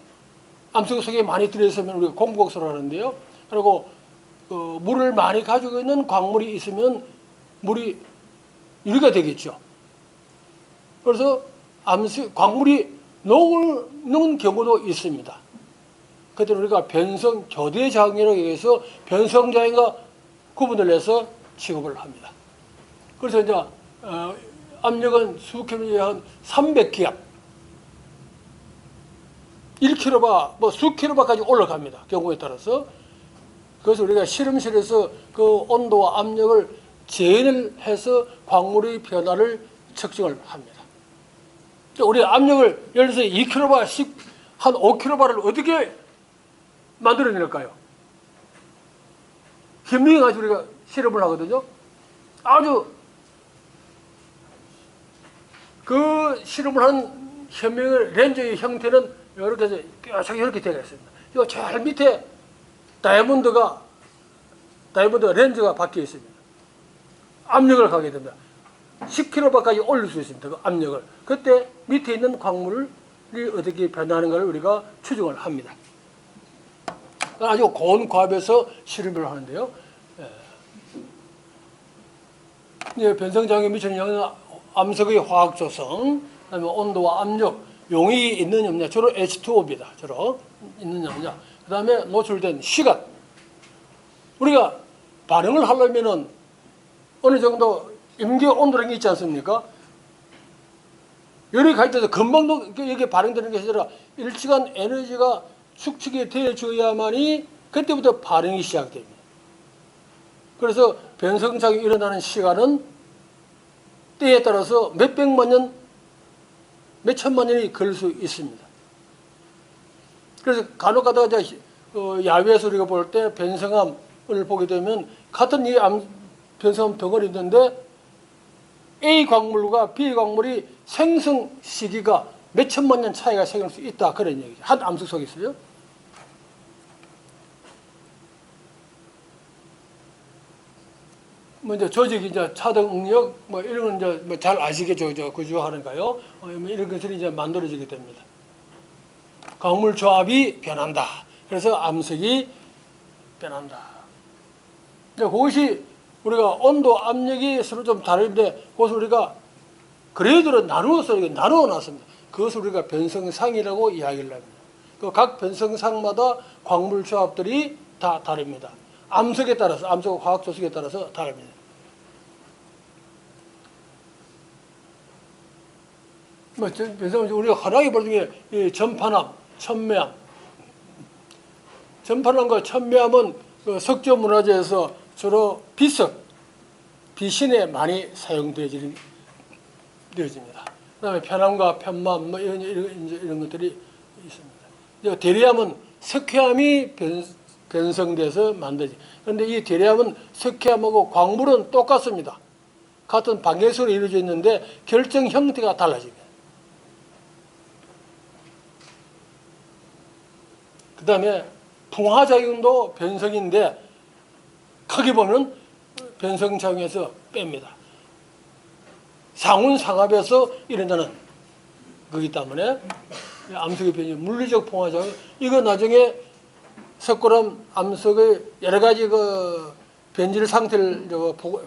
암석 속에 많이 들어있으면 우리가 공복수를 하는데요. 그리고 물을 많이 가지고 있는 광물이 있으면 물이 유리가 되겠죠. 그래서 광물이 녹는 경우도 있습니다. 그때 우리가 변성 교대장이라고 해서 변성장애가 구분을 해서 취급을 합니다. 그래서 이제 압력은 수킬로에 한 300기압, 1kbar, 뭐 수킬로바까지 올라갑니다. 경우에 따라서. 그래서 우리가 실험실에서 그 온도와 압력을 재현을 해서 광물의 변화를 측정을 합니다. 우리 압력을 예를 들어서 2kbar씩 한 5kbar을 어떻게 만들어낼까요? 현명히 가지고 우리가 실험을 하거든요. 아주 그 실험을 한 현명의 렌즈의 형태는 이렇게 해서 뾰족하게 이렇게 되어 있습니다. 이 제일 밑에 다이아몬드 렌즈가 박혀 있습니다. 압력을 가게 됩니다. 10kbar까지 올릴 수 있습니다. 그 압력을. 그때 밑에 있는 광물이 어떻게 변하는가를 우리가 추정을 합니다. 아주 고온 과압에서 실험을 하는데요. 변성장애에 미치는 영향은 암석의 화학 조성, 그다음에 온도와 압력, 용이 있느냐 없느냐, 주로 H2O입니다. 주로 있느냐 없느냐. 그다음에 노출된 시간. 우리가 반응을 하려면은 어느 정도 임계 온도라는 게 있지 않습니까? 열이 가있어서 금방 이게 반응되는 것이 아니라 일정한 에너지가 축적이 되어져야만이 그때부터 반응이 시작됩니다. 그래서 변성장이 일어나는 시간은 때에 따라서 몇백만 년, 몇천만 년이 걸릴 수 있습니다. 그래서 간혹 가다가 야외에서 우리가 볼 때 변성암을 보게 되면 같은 이 변성암 덩어리 있는데 A 광물과 B 광물이 생성 시기가 몇천만 년 차이가 생길 수 있다. 그런 얘기죠. 한 암석 속에 있어요. 먼저 조직이 이제 차등 응력 뭐 이런 건 이제 뭐 잘 아시겠죠, 구조하는가요? 이런 것들이 이제 만들어지게 됩니다. 광물 조합이 변한다. 그래서 암석이 변한다. 이제 그것이 우리가 온도, 압력이 서로 좀 다른데 그것을 우리가 그레이드로 나누어서 나누어 놨습니다. 그것을 우리가 변성상이라고 이야기를 합니다. 그 각 변성상마다 광물 조합들이 다 다릅니다. 암석에 따라서, 암석 화학 조직에 따라서 다릅니다. 뭐, 우리가 흔하게 볼 때 전파암, 천매암. 전파암과 천매암은 그 석조 문화재에서 주로 비신에 많이 사용되어집니다. 그다음에 편암과 편마암 뭐 이런 것들이 있습니다. 대리암은 석회암이 변성돼서 만들지. 그런데 이 대리암은 석회암하고 광물은 똑같습니다. 같은 방해수로 이루어져 있는데 결정 형태가 달라집니다. 그 다음에 풍화작용도 변성인데 크게 보면 변성작용에서 뺍니다. 상운상합에서 일어나는 거기 때문에 암석의 변이 물리적 풍화작용, 이거 나중에 석고람 암석의 여러 가지 그 변질 상태를,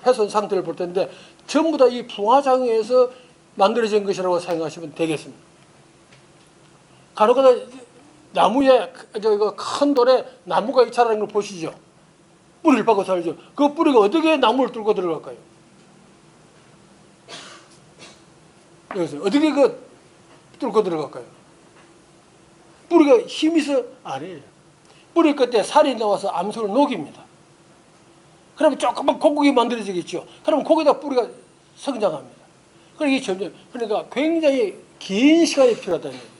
훼손 상태를 볼 텐데 전부 다 이 풍화작용에서 만들어진 것이라고 생각하시면 되겠습니다. 간혹가다 나무에 큰 돌에 나무가 자라는 걸 보시죠. 뿌리를 박고 살죠. 그 뿌리가 어떻게 나무를 뚫고 들어갈까요? 여기서 어떻게 그 뚫고 들어갈까요? 뿌리가 힘이 있어? 아니에요. 뿌리 끝에 살이 나와서 암석을 녹입니다. 그러면 조금만 콩국이 만들어지겠죠. 그러면 거기다 뿌리가 성장합니다. 그러니까 굉장히 긴 시간이 필요하다는 얘기죠.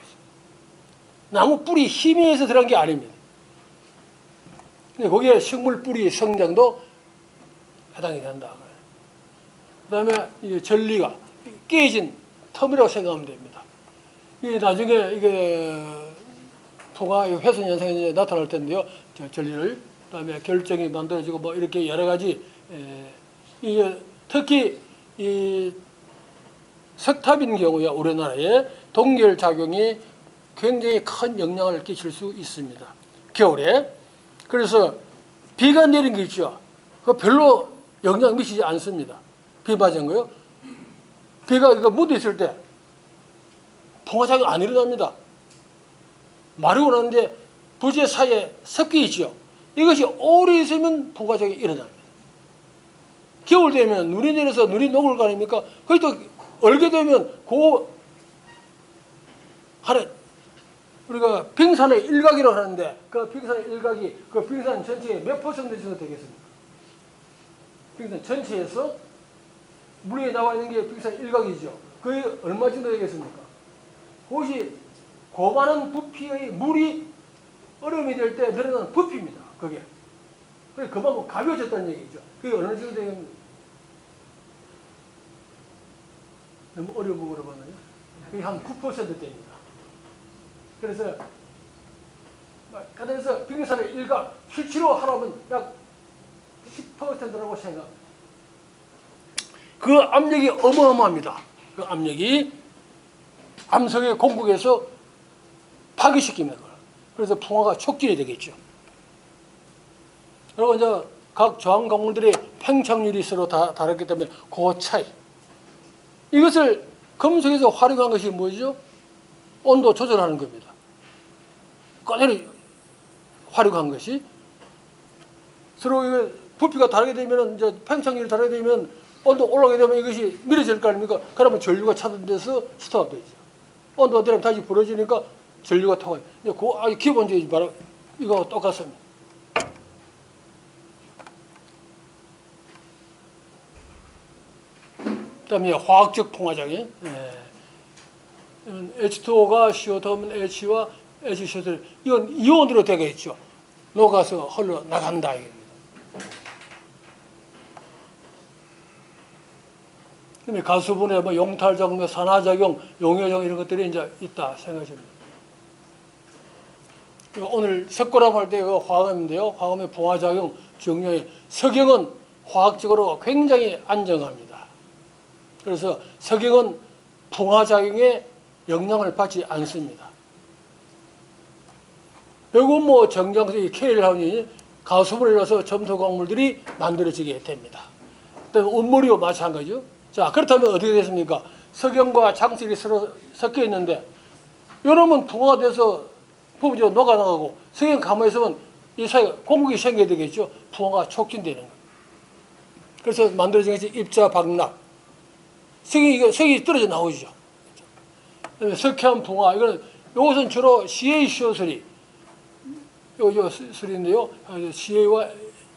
나무 뿌리 힘이 해서 들어간 게 아닙니다. 근데 거기에 식물 뿌리 성장도 해당이 된다. 그다음에 이 전리가 깨진 텀이라고 생각하면 됩니다. 이게 나중에 이게 통화 훼손 현상이 나타날 텐데요. 전리를 그다음에 결정이 만들어지고 뭐 이렇게 여러 가지 이제 특히 이 석탑인 경우에 우리나라에 동결 작용이 굉장히 큰 영향을 끼칠 수 있습니다. 겨울에. 그래서 비가 내린 게 있죠. 그 별로 영향 미치지 않습니다. 비 맞은 거요. 비가 이거 묻어 있을 때 풍화작용 안 일어납니다. 마르고 나는데 부재 사이에 섞여 있죠. 이것이 오래 있으면 풍화작용이 일어납니다. 겨울 되면 눈이 내려서 눈이 녹을 거 아닙니까? 거기 또 얼게 되면 그 하늘 우리가 빙산의 일각이라고 하는데 그 빙산의 일각이 그 빙산 전체에 몇 퍼센트 정도 되겠습니까? 빙산 전체에서 물 위에 나와 있는 게 빙산의 일각이죠. 그게 얼마 정도 되겠습니까? 그것이 고만한 부피의 물이 얼음이 될 때 늘어나는 부피입니다. 그게. 그게 그만큼 가벼워졌다는 얘기죠. 그게 어느 정도 되겠습니까? 너무 어려운 거 물어봤나요? 그게 한 9%대입니다. 그래서 그래서 빙산의 일각 실제로 하라면 약 10%라고 생각. 그 압력이 어마어마합니다. 그 압력이 암석의 공국에서 파괴시킵니다. 그래서 풍화가 촉진이 되겠죠. 그리고 이제 각 저항 강물들의 팽창률이 서로 다르기 때문에 그 차이. 이것을 금속에서 활용한 것이 뭐죠? 온도 조절하는 겁니다. 그대로 활용한 것이 서로 부피가 다르게 되면 이제 팽창률이 다르게 되면 온도 올라가게 되면 이것이 밀어질 거 아닙니까? 그러면 전류가 차단돼서 스톱 되죠. 온도가 되면 다시 불어지니까 전류가 통해요. 이제 그 아주 기본적인 바로 이거 똑같습니다. 그다음에 화학적 풍화작용. H2O가 CO2면 H와 H2O 이건 이온으로 되어 있죠. 녹아서 흘러 나간다 이겁니다. 그다음에 가수분해 뭐 용탈작용, 산화작용, 용효작용 이런 것들이 이제 있다 생각하십니다. 오늘 석고람 할 때 그 화학음인데요. 화학음의 풍화작용 중요해. 석영은 화학적으로 굉장히 안정합니다. 그래서 석영은 풍화작용에 영향을 받지 않습니다. 결국 뭐 정장석이 K라운이 가수분해를 해서 점토 광물들이 만들어지게 됩니다. 그다음에 운물이와 마찬가지죠. 자, 그렇다면 어떻게 됐습니까? 석영과 장석이 서로 섞여 있는데 이러면 풍화가 돼서 부분적으로 녹아나가고 석영 가만히 있으면 이 사이에 공국이 생겨야 되겠죠. 풍화가 촉진되는 거예요. 그래서 만들어진 것이 입자박락. 석이 떨어져 나오죠. 석회암 풍화. 이것은 주로 CaCO3. 요 술인데요. Ca와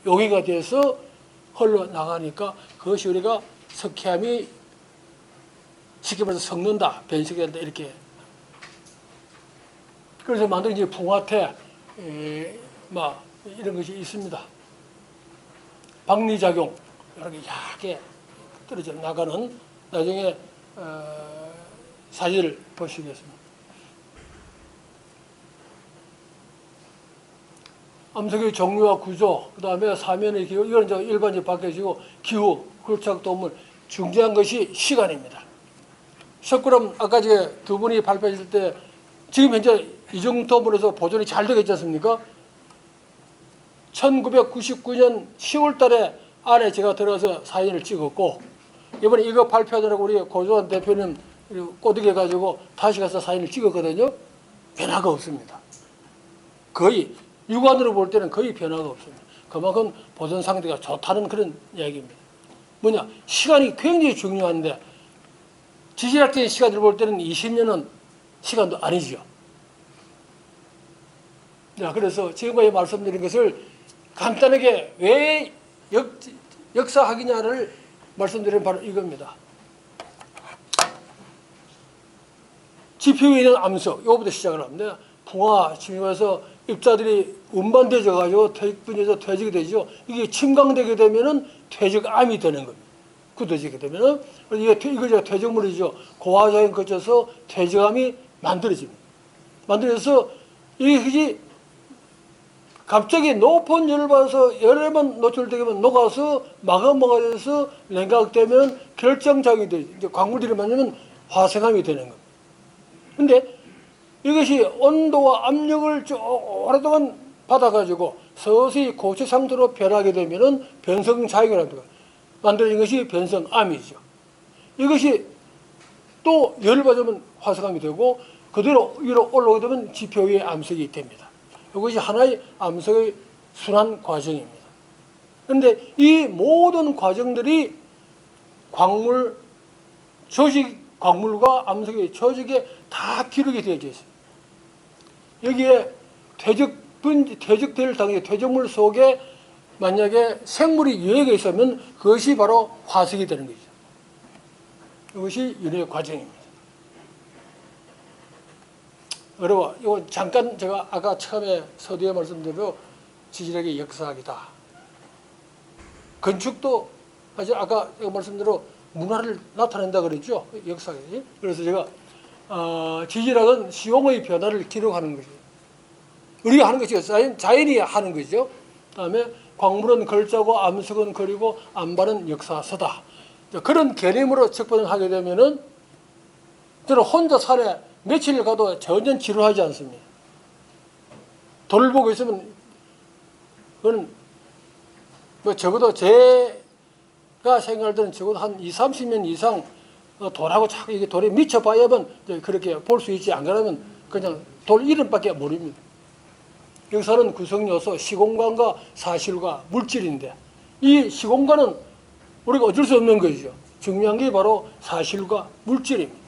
용해가 돼서 흘러나가니까 그것이 우리가 석회암이 쉽게 말해서 섞는다, 변색이 된다, 이렇게. 그래서 만든 이제 풍화태, 이런 것이 있습니다. 박리작용, 이렇게 얇게 떨어져 나가는 나중에 사진을 보시겠습니다. 암석의 종류와 구조, 그 다음에 사면의 기후, 이건 이제 일반적으로 바뀌어지고, 기후, 굴착동물, 중요한 것이 시간입니다. 석굴암, 아까 두 분이 발표하실 때, 지금 현재 이중토물에서 보존이 잘 되겠지 않습니까? 1999년 10월 달에 안에 제가 들어가서 사진을 찍었고, 이번에 이거 발표하느라고 우리 고조한 대표님 꼬드겨 가지고 다시 가서 사진을 찍었거든요. 변화가 없습니다. 거의, 육안으로 볼 때는 거의 변화가 없습니다. 그만큼 보존 상태가 좋다는 그런 이야기입니다. 뭐냐, 시간이 굉장히 중요한데 지질학적인 시간으로 볼 때는 20년은 시간도 아니죠. 자, 그래서 지금까지 말씀드린 것을 간단하게 왜 역사학이냐를 말씀드리면 바로 이겁니다. 지표에 있는 암석, 이거부터 시작을 합니다. 풍화, 침입해서 입자들이 운반되어져 가지고 퇴직분해서 퇴직이 되죠. 이게 침강되게 되면은 퇴직암이 되는 겁니다. 굳어지게 되면은 이거 이제 퇴적물이죠. 고화작용 거쳐서 퇴적암이 만들어집니다. 만들어져서 이 흙이 갑자기 높은 열을 받아서 열에만 노출되면 녹아서 마그마가 돼서 냉각되면 결정작용이 돼. 이제 광물들이 만나면 화생암이 되는 겁니다. 근데 이것이 온도와 압력을 쭉 오랫동안 받아가지고 서서히 고체 상태로 변하게 되면은 변성작용이랍니다. 만들어진 것이 변성암이죠. 이것이 또 열을 받으면 화생암이 되고 그대로 위로 올라오게 되면 지표 위에 암석이 됩니다. 이것이 하나의 암석의 순환 과정입니다. 그런데 이 모든 과정들이 광물, 조직, 광물과 암석의 조직에 다 기록이 되어져 있습니다. 여기에 퇴적될 당시 퇴적물 속에 만약에 생물이 유해가 있으면 그것이 바로 화석이 되는 거죠. 이것이 윤회 과정입니다. 어려워. 이거 잠깐 제가 아까 처음에 서두에 말씀드린 지질학의 역사학이다. 건축도 사실 아까 제가 말씀대로 문화를 나타낸다 그랬죠. 역사학이. 그래서 제가 지질학은 시공의 변화를 기록하는 것이에요. 우리가 하는 것이 자연이 하는 거죠. 그다음에 광물은 글자고 암석은 글이고 암반은 역사서다. 그런 개념으로 접근을 하게 되면은 저는 혼자 산에 며칠 가도 전혀 지루하지 않습니다. 돌을 보고 있으면 그건 뭐 적어도 제가 생각할 때는 적어도 한 20-30년 이상 돌하고 자꾸 이게 돌에 미쳐봐야만 그렇게 볼 수 있지, 안 그러면 그냥 돌 이름밖에 모릅니다. 역사는 구성요소, 시공간과 사실과 물질인데 이 시공간은 우리가 어쩔 수 없는 거죠. 중요한 게 바로 사실과 물질입니다.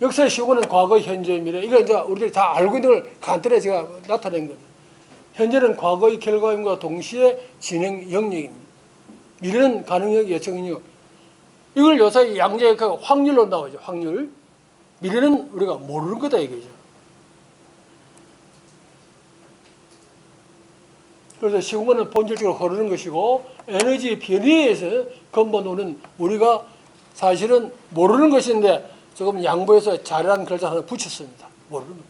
역사의 시공은 과거, 현재, 미래. 이거 이제 우리들이 다 알고 있는 걸 간단히 제가 나타낸 겁니다. 현재는 과거의 결과임과 동시에 진행 영역입니다. 미래는 가능력, 예측 영역. 이걸 요새 양자역학 확률로 나오죠. 확률. 미래는 우리가 모르는 거다 이거죠. 그래서 시공간은 본질적으로 흐르는 것이고 에너지 변이에 의해서 근본으로는 우리가 사실은 모르는 것인데 조금 양보해서 자잘한 글자 하나 붙였습니다. 모르는 것.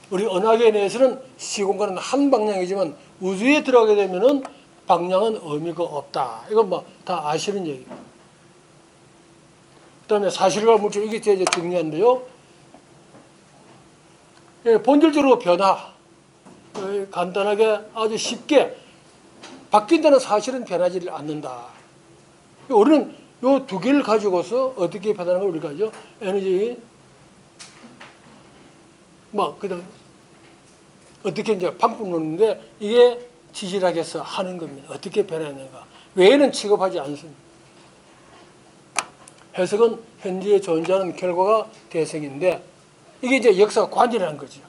우리 언학에 대해서는 시공간은 한 방향이지만 우주에 들어가게 되면은 방향은 의미가 없다. 이건 뭐 다 아시는 얘기입니다. 그다음에 사실과 물질, 이게 제일 중요한데요. 본질적으로 변화. 간단하게 아주 쉽게 바뀐다는 사실은 변하지 않는다. 우리는 이 두 개를 가지고서 어떻게 변하는 걸 우리가 하죠? 에너지, 그다음 어떻게 이제 방법 놓는데 이게 지질학에서 하는 겁니다. 어떻게 변하는가. 외에는 취급하지 않습니다. 해석은 현재에 존재하는 결과가 대성인데 이게 이제 역사관이라는 거죠.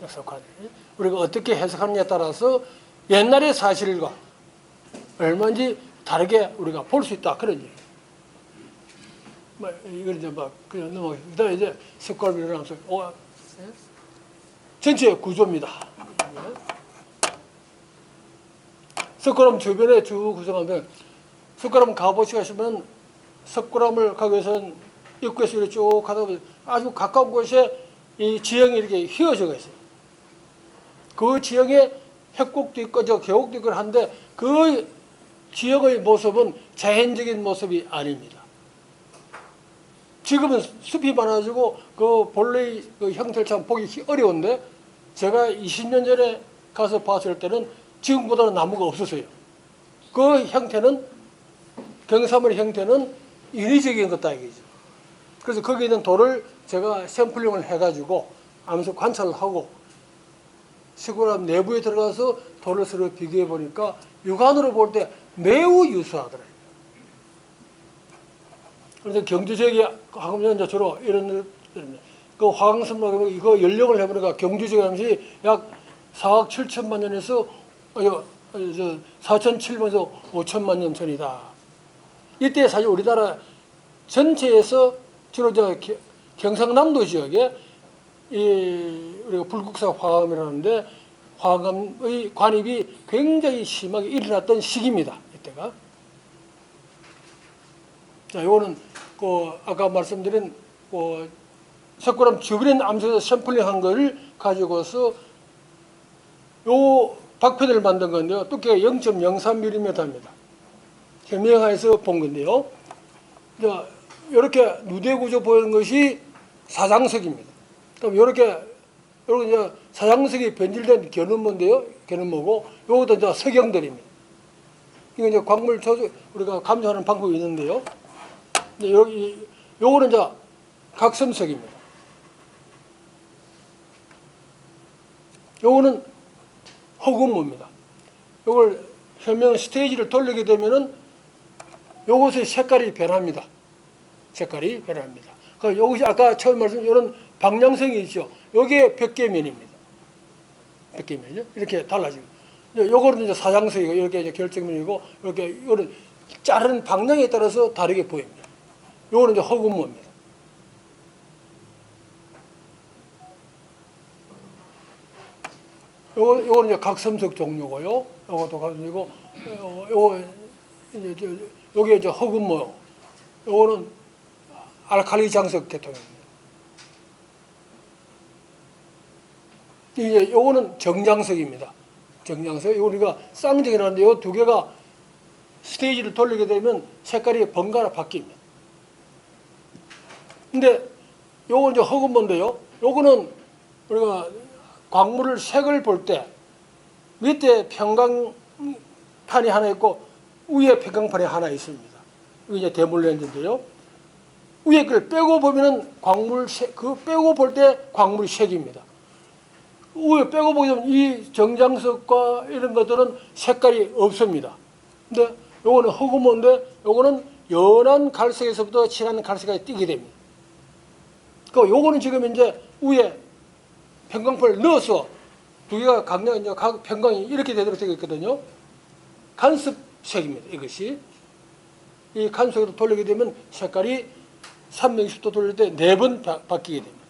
역사관. 우리가 어떻게 해석하느냐에 따라서 옛날의 사실과 얼마인지 다르게 우리가 볼 수 있다. 그런 얘기. 이걸 이제 그냥 넘어가요. 그다음에 이제 석가람 일어나면서 전체 구조입니다. 석가람 주변에 쭉 구성하면 석가람 가보시면 석가람을 가기 위해서는 입구에서 이렇게 쭉 가다 보면 아주 가까운 곳에 이 지형이 이렇게 휘어져 있어요. 그 지형에 협곡도 있고 계곡도 있고 한데 그 지형의 모습은 자연적인 모습이 아닙니다. 지금은 숲이 많아지고 그 본래의 그 형태를 참 보기 어려운데 제가 20년 전에 가서 봤을 때는 지금보다는 나무가 없었어요. 그 형태는 경사물 형태는 인위적인 것다 이거죠. 그래서 거기에 있는 돌을 제가 샘플링을 해가지고 암석 관찰을 하고 시골암 내부에 들어가서 돌을 서로 비교해 보니까 육안으로 볼 때 매우 유사하더라고요. 그래서 경주지역이 화강암 주로 이런 그 화강섬 이거 연령을 해보니까 경주지역이 약 4억 7천만 년에서 4,700에서 5천만 년 전이다. 이때 사실 우리나라 전체에서 주로 경상남도 지역에 우리가 불국사 화강암이라는데 화감의 관입이 굉장히 심하게 일어났던 시기입니다. 이때가. 자, 요거는 아까 말씀드린 석굴암 주변의 암석에서 샘플링한 거를 가지고서 요 박패를 만든 건데요. 두께가 0.03mm입니다. 현명하에서 본 건데요. 자, 이렇게 누대 구조 보이는 것이 사장석입니다. 그럼 이렇게 이제 사장석이 변질된 견음모인데요. 견음모고 요것도 이제 석영들입니다. 이거 이제 광물 조절 우리가 감소하는 방법이 있는데요. 이제 여기 요거는 이제 각섬석입니다. 요거는 허금모입니다. 요걸 현명 스테이지를 돌리게 되면은 요것의 색깔이 변합니다. 색깔이 변합니다. 그 요것이 아까 처음 말씀 이런 방향성이 있죠. 요게 벽계면입니다. 벽계면이죠. 이렇게 달라지고. 요거는 이제 사장석이고 이렇게 이제 결정면이고 이렇게 이거는 자르는 방향에 따라서 다르게 보입니다. 요거는 이제 허금모입니다. 요거는 이제 각섬석 종류고요. 요것도 각섬이고, 요게 이제 허금모. 요거는 알칼리 장석 계통입니다. 이제 요거는 정장석입니다. 정장석. 이거 우리가 쌍정이라는데 요 두 개가 스테이지를 돌리게 되면 색깔이 번갈아 바뀝니다. 근데 요건 이제 허금모인데요. 요거는 우리가 광물을 색을 볼 때 밑에 평강판이 하나 있고 위에 평강판이 하나 있습니다. 이게 이제 대물렌즈인데요. 위에 걸 빼고 보면은 광물 색, 그 빼고 볼 때 광물이 색입니다. 위에 빼고 보게 되면 이 정장석과 이런 것들은 색깔이 없습니다. 근데 요거는 허금모인데 요거는 연한 갈색에서부터 진한 갈색까지 띄게 됩니다. 그 요거는 지금 이제 위에 평광판을 넣어서 두 개가 각량 이제 각 평광이 이렇게 되도록 되어 있거든요. 간섭색입니다. 이것이 이 간섭으로 돌리게 되면 색깔이 360도 돌릴 때 4번 바뀌게 됩니다.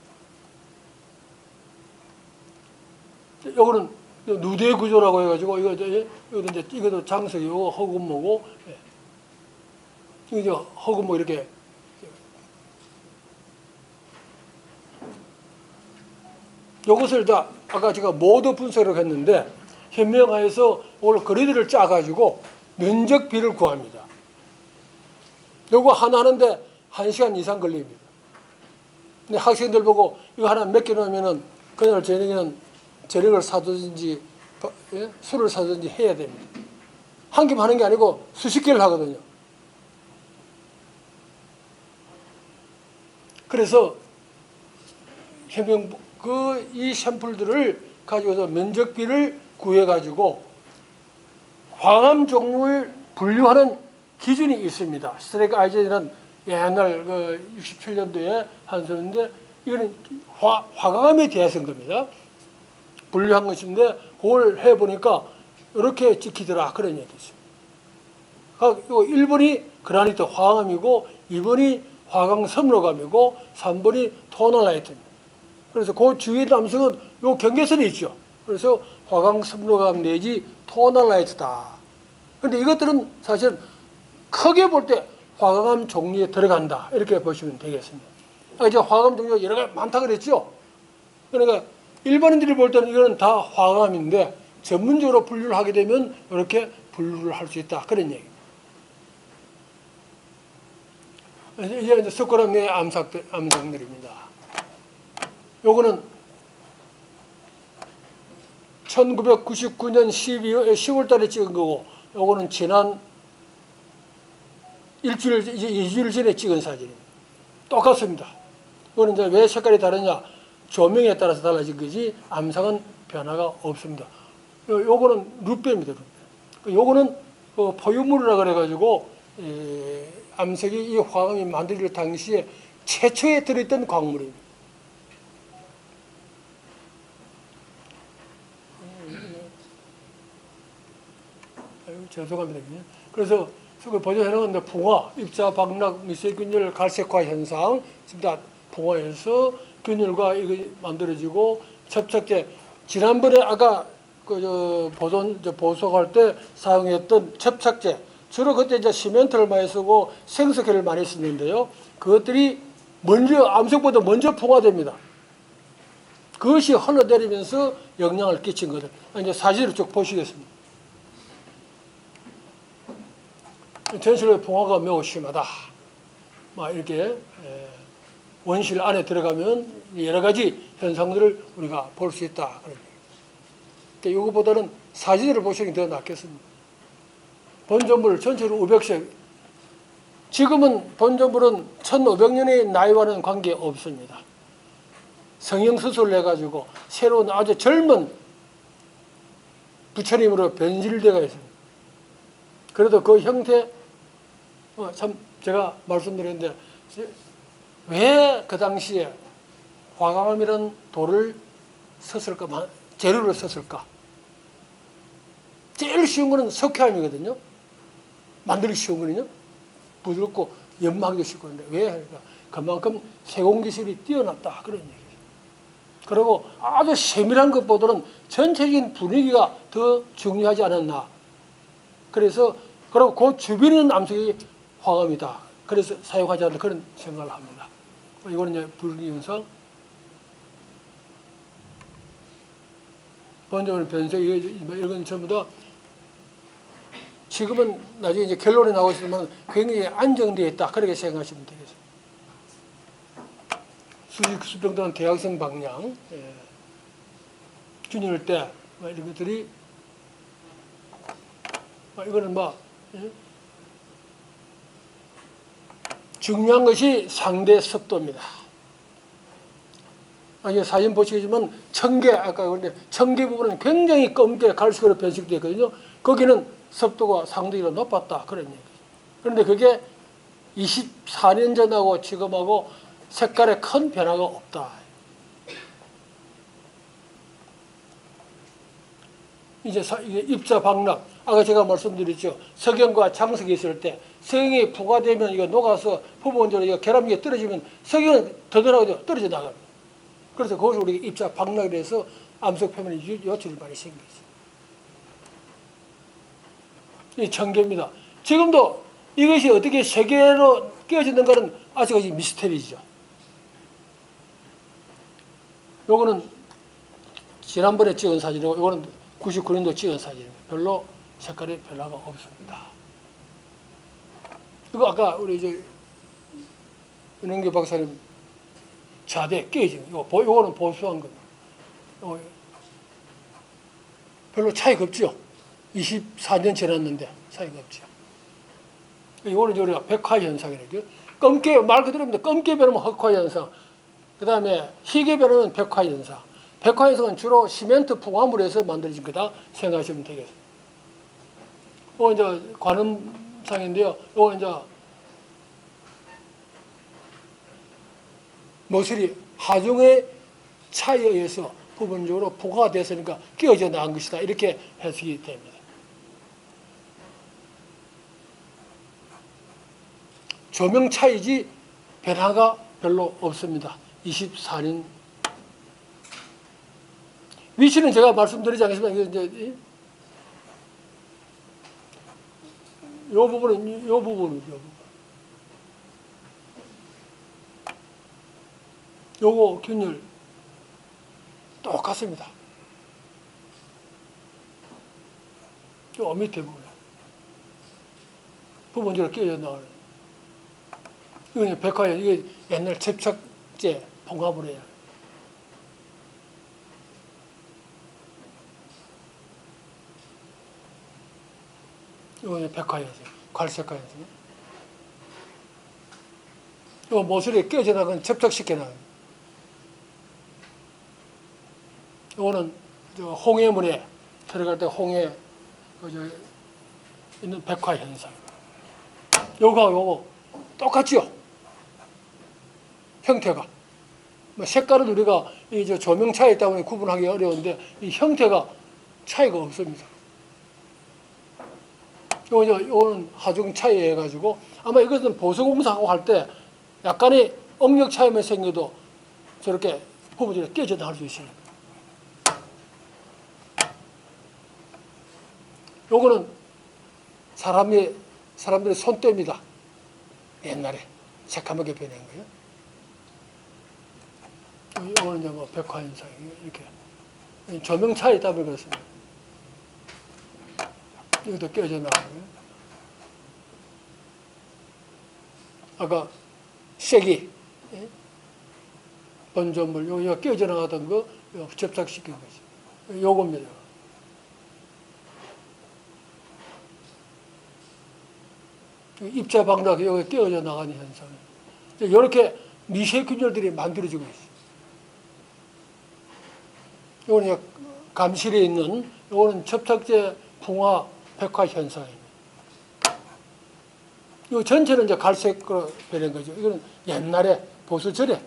요거는 누대 구조라고 해가지고 이것도 장석이고 허금모고 이거 허금모 이렇게. 이것을 아까 제가 모드 분석을 했는데 현명하에서 오늘 거리들을 짜가지고 면적비를 구합니다. 요거 하나 하는데 1시간 이상 걸립니다. 근데 학생들 보고 이거 하나 몇 개 넣으면은 그날 저녁에는 저녁을 사든지 술을 사든지 해야 됩니다. 한 개만 하는 게 아니고 수십 개를 하거든요. 그래서 현명 이 샘플들을 가지고서 면적비를 구해가지고 광암 종류를 분류하는 기준이 있습니다. 스트레이크 아이젠이라는 옛날 67년도에 한 소리인데 이거는 화강암에 대해서인 겁니다. 분류한 것인데 그걸 해보니까 이렇게 찍히더라 그런 얘기죠. 1번이 그라니트 화강암이고 2번이 화강섬로감이고 3번이 토널라이트입니다. 그래서 그 주위의 남성은 요 경계선이 있죠. 그래서 화강섬로감 내지 토널라이트다. 그런데 이것들은 사실 크게 볼 때 화강암 종류에 들어간다. 이렇게 보시면 되겠습니다. 이제 화강암 종류가 여러 가지 많다 그랬죠. 그러니까 일반인들이 볼 때는 이거는 다 화강암인데 전문적으로 분류를 하게 되면 이렇게 분류를 할 수 있다. 그런 얘기입니다. 이제 석굴암 내 암석들입니다. 요거는 1999년 10월 달에 찍은 거고, 요거는 지난 이주일 전에 찍은 사진입니다. 똑같습니다. 이거는 이제 왜 색깔이 다르냐? 조명에 따라서 달라진 거지, 암상은 변화가 없습니다. 요거는 룻배입니다. 요거는 포유물이라 그래가지고, 암석이 이 화강이 만들어질 당시에 최초에 들어있던 광물입니다. 죄송합니다. 그래서 보존해놓은 풍화, 입자, 박락, 미세균열, 갈색화 현상, 지금 풍화에서 균열과 이거 만들어지고 첩첩계 지난번에 아까 보석할 때 사용했던 접착제, 주로 그때 이제 시멘트를 많이 쓰고 생석회를 많이 쓰는데요. 그것들이 먼저 암석보다 먼저 풍화됩니다. 그것이 흘러내리면서 영향을 끼친 거죠. 이제 사진을 쭉 보시겠습니다. 전실의 풍화가 매우 심하다. 막 이렇게 원실 안에 들어가면 여러 가지 현상들을 우리가 볼 수 있다. 그러니까 이거보다는 사진을 보시는 게 더 낫겠습니다. 본전물 전체로 500색. 지금은 본전물은 1500년의 나이와는 관계 없습니다. 성형수술을 해가지고 새로운 아주 젊은 부처님으로 변질되어 있습니다. 그래도 그 형태, 참 제가 말씀드렸는데 왜 그 당시에 화강암이라는 돌을 썼을까, 재료를 썼을까? 제일 쉬운 거는 석회암이거든요. 만들기 쉬운 거는요. 부드럽고 연마하기도 쉽고 한데 왜? 그러니까 그만큼 세공기술이 뛰어났다. 그런 얘기예요. 그리고 아주 세밀한 것보다는 전체적인 분위기가 더 중요하지 않았나. 그래서 그리고 그 주변에 있는 암석이 화감이다. 그래서 사용하지 않는 그런 생각을 합니다. 이거는 이제 불기현상. 본전물 변색, 이건 전부 다 지금은 나중에 이제 결론이 나오시면 굉장히 안정되어 있다. 그렇게 생각하시면 되겠습니다. 수직수평도는 대각선 방향, 균열 때, 이런 것들이, 이거는 중요한 것이 상대 습도입니다. 이게 사진 보시겠지만, 청계, 아까 그런데 청계 부분은 굉장히 검게 갈색으로 변색되어 있거든요. 거기는 습도가 상대적으로 높았다. 그런 얘기죠. 그런데 그게 24년 전하고 지금하고 색깔에 큰 변화가 없다. 이제 입자 방락. 아까 제가 말씀드렸죠. 석영과 장석이 있을 때 석영이 부과되면 이거 녹아서 부분적으로 이거 결합력이 떨어지면 석영은 더더라도 떨어져 나갑니다. 그래서 거기서 우리가 입자 방락에 대해서 암석 표면에 요출이 많이 생기죠. 이 청계입니다. 지금도 이것이 어떻게 세계로 끼어지는가는 아직까지 미스터리죠. 요거는 지난번에 찍은 사진이고, 요거는 99년도 찍은 사진입니다. 별로 색깔이 변화가 없습니다. 이거 아까 우리 이제 윤영규 박사님 좌대 깨진 요거는 보수한 겁니다. 별로 차이가 없죠. 24년 지났는데 차이가 없죠. 이거는 우리가 백화 현상이라고요. 검게 말 그대로입니다. 검게 변하면 흑화 현상. 그 다음에 희게 변하면 백화 현상. 백화 현상은 주로 시멘트 풍화물에서 만들어진 거다 생각하시면 되겠습니다. 이거 이제 관음상인데요. 이거 이제 모슬이 하중의 차이에 의해서 부분적으로 풍화가 됐으니까 끼어져 나간 것이다. 이렇게 해석이 됩니다. 조명 차이지 변화가 별로 없습니다. 24년. 위치는 제가 말씀드리지 않겠습니다. 이제 이 부분은 이 부분이죠. 요거 균열 똑같습니다. 요 밑에 부분적으로 끼어져 나가는. 이건 백화연, 이게 옛날 접착제 봉화물이에요. 이건 백화연이죠. 갈색화연이죠. 이거 모서리에 끼어져 나가는 접착시켜 나가는. 이거는 홍해물에 들어갈 때 홍해 있는 백화 현상. 요거하고 요거 똑같죠? 형태가. 색깔은 우리가 이 조명 차이 때문에 구분하기 어려운데 이 형태가 차이가 없습니다. 요거는 하중 차이에 해가지고 아마 이것은 보수공사하고 할 때 약간의 억력 차이만 생겨도 저렇게 부분적으로 깨져 나갈 수 있습니다. 요거는 사람들의 손때입니다. 옛날에 새까맣게 변한 거예요. 요거는 이제 뭐 백화현상이 이렇게 조명 차이 때문에 그렇습니다. 여기도 깨져 나가고요. 아까 쐐기, 번전물, 여기가 깨져 나가던 거 접착시킨 거죠. 요겁니다. 입자 방락, 여기 깨어져 나가는 현상. 이렇게 미세 균열들이 만들어지고 있어요. 이거는 감실에 있는, 이거는 접착제 풍화 백화 현상입니다. 이 전체는 이제 갈색으로 변한 거죠. 이거는 옛날에 보수절에.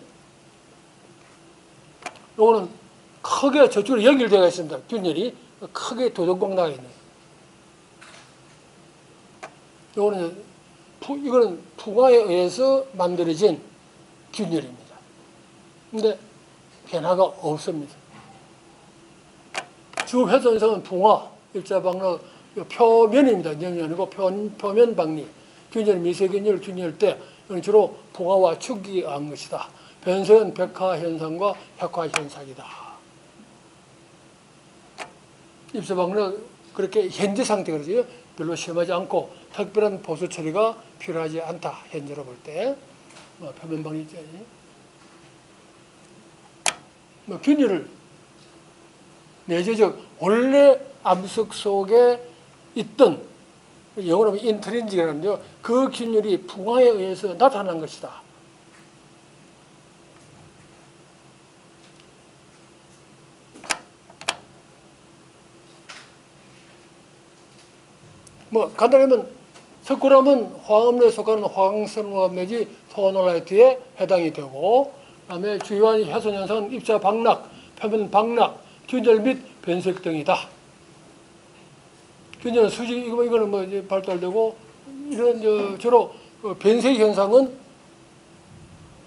이거는 크게 저쪽으로 연결되어 있습니다. 균열이 크게 도동공 나가 있네요. 이거는 풍화에 의해서 만들어진 균열입니다. 근데 변화가 없습니다. 주 훼손성은 풍화, 일자방락, 표면입니다. 영이 아니고 표면 박리. 균열, 미세균열, 균열 때 주로 풍화와 축이한 것이다. 변성은 백화 현상과 백화 현상이다. 입자방락 그렇게 현재 상태 그러죠. 별로 심하지 않고 특별한 보수 처리가 필요하지 않다. 현재로 볼 때. 표면 박리 있죠. 균열을 내재적 원래 암석 속에 있던 영어로 하면 인트린직이라는데요. 그 균열이 풍화에 의해서 나타난 것이다. 간단히 하면 석굴암은 화합로에 속하는 화강성합 내지 소노라이트에 해당이 되고, 그다음에 주요한 훼손 현상은 입자 방락, 표면 방락, 균열 및 변색 등이다. 균열은 수직, 이거는 뭐 이제 발달되고, 이런 주로 변색 현상은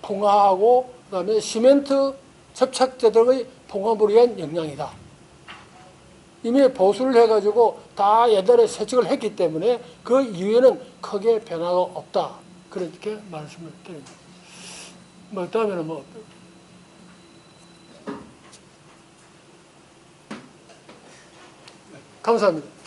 풍화하고, 그다음에 시멘트 접착제 등의 풍화물에 의한 영향이다. 이미 보수를 해가지고 다 옛날에 세척을 했기 때문에 그 이후에는 크게 변화가 없다. 그렇게 말씀을 드립니다. 다음에는 감사합니다.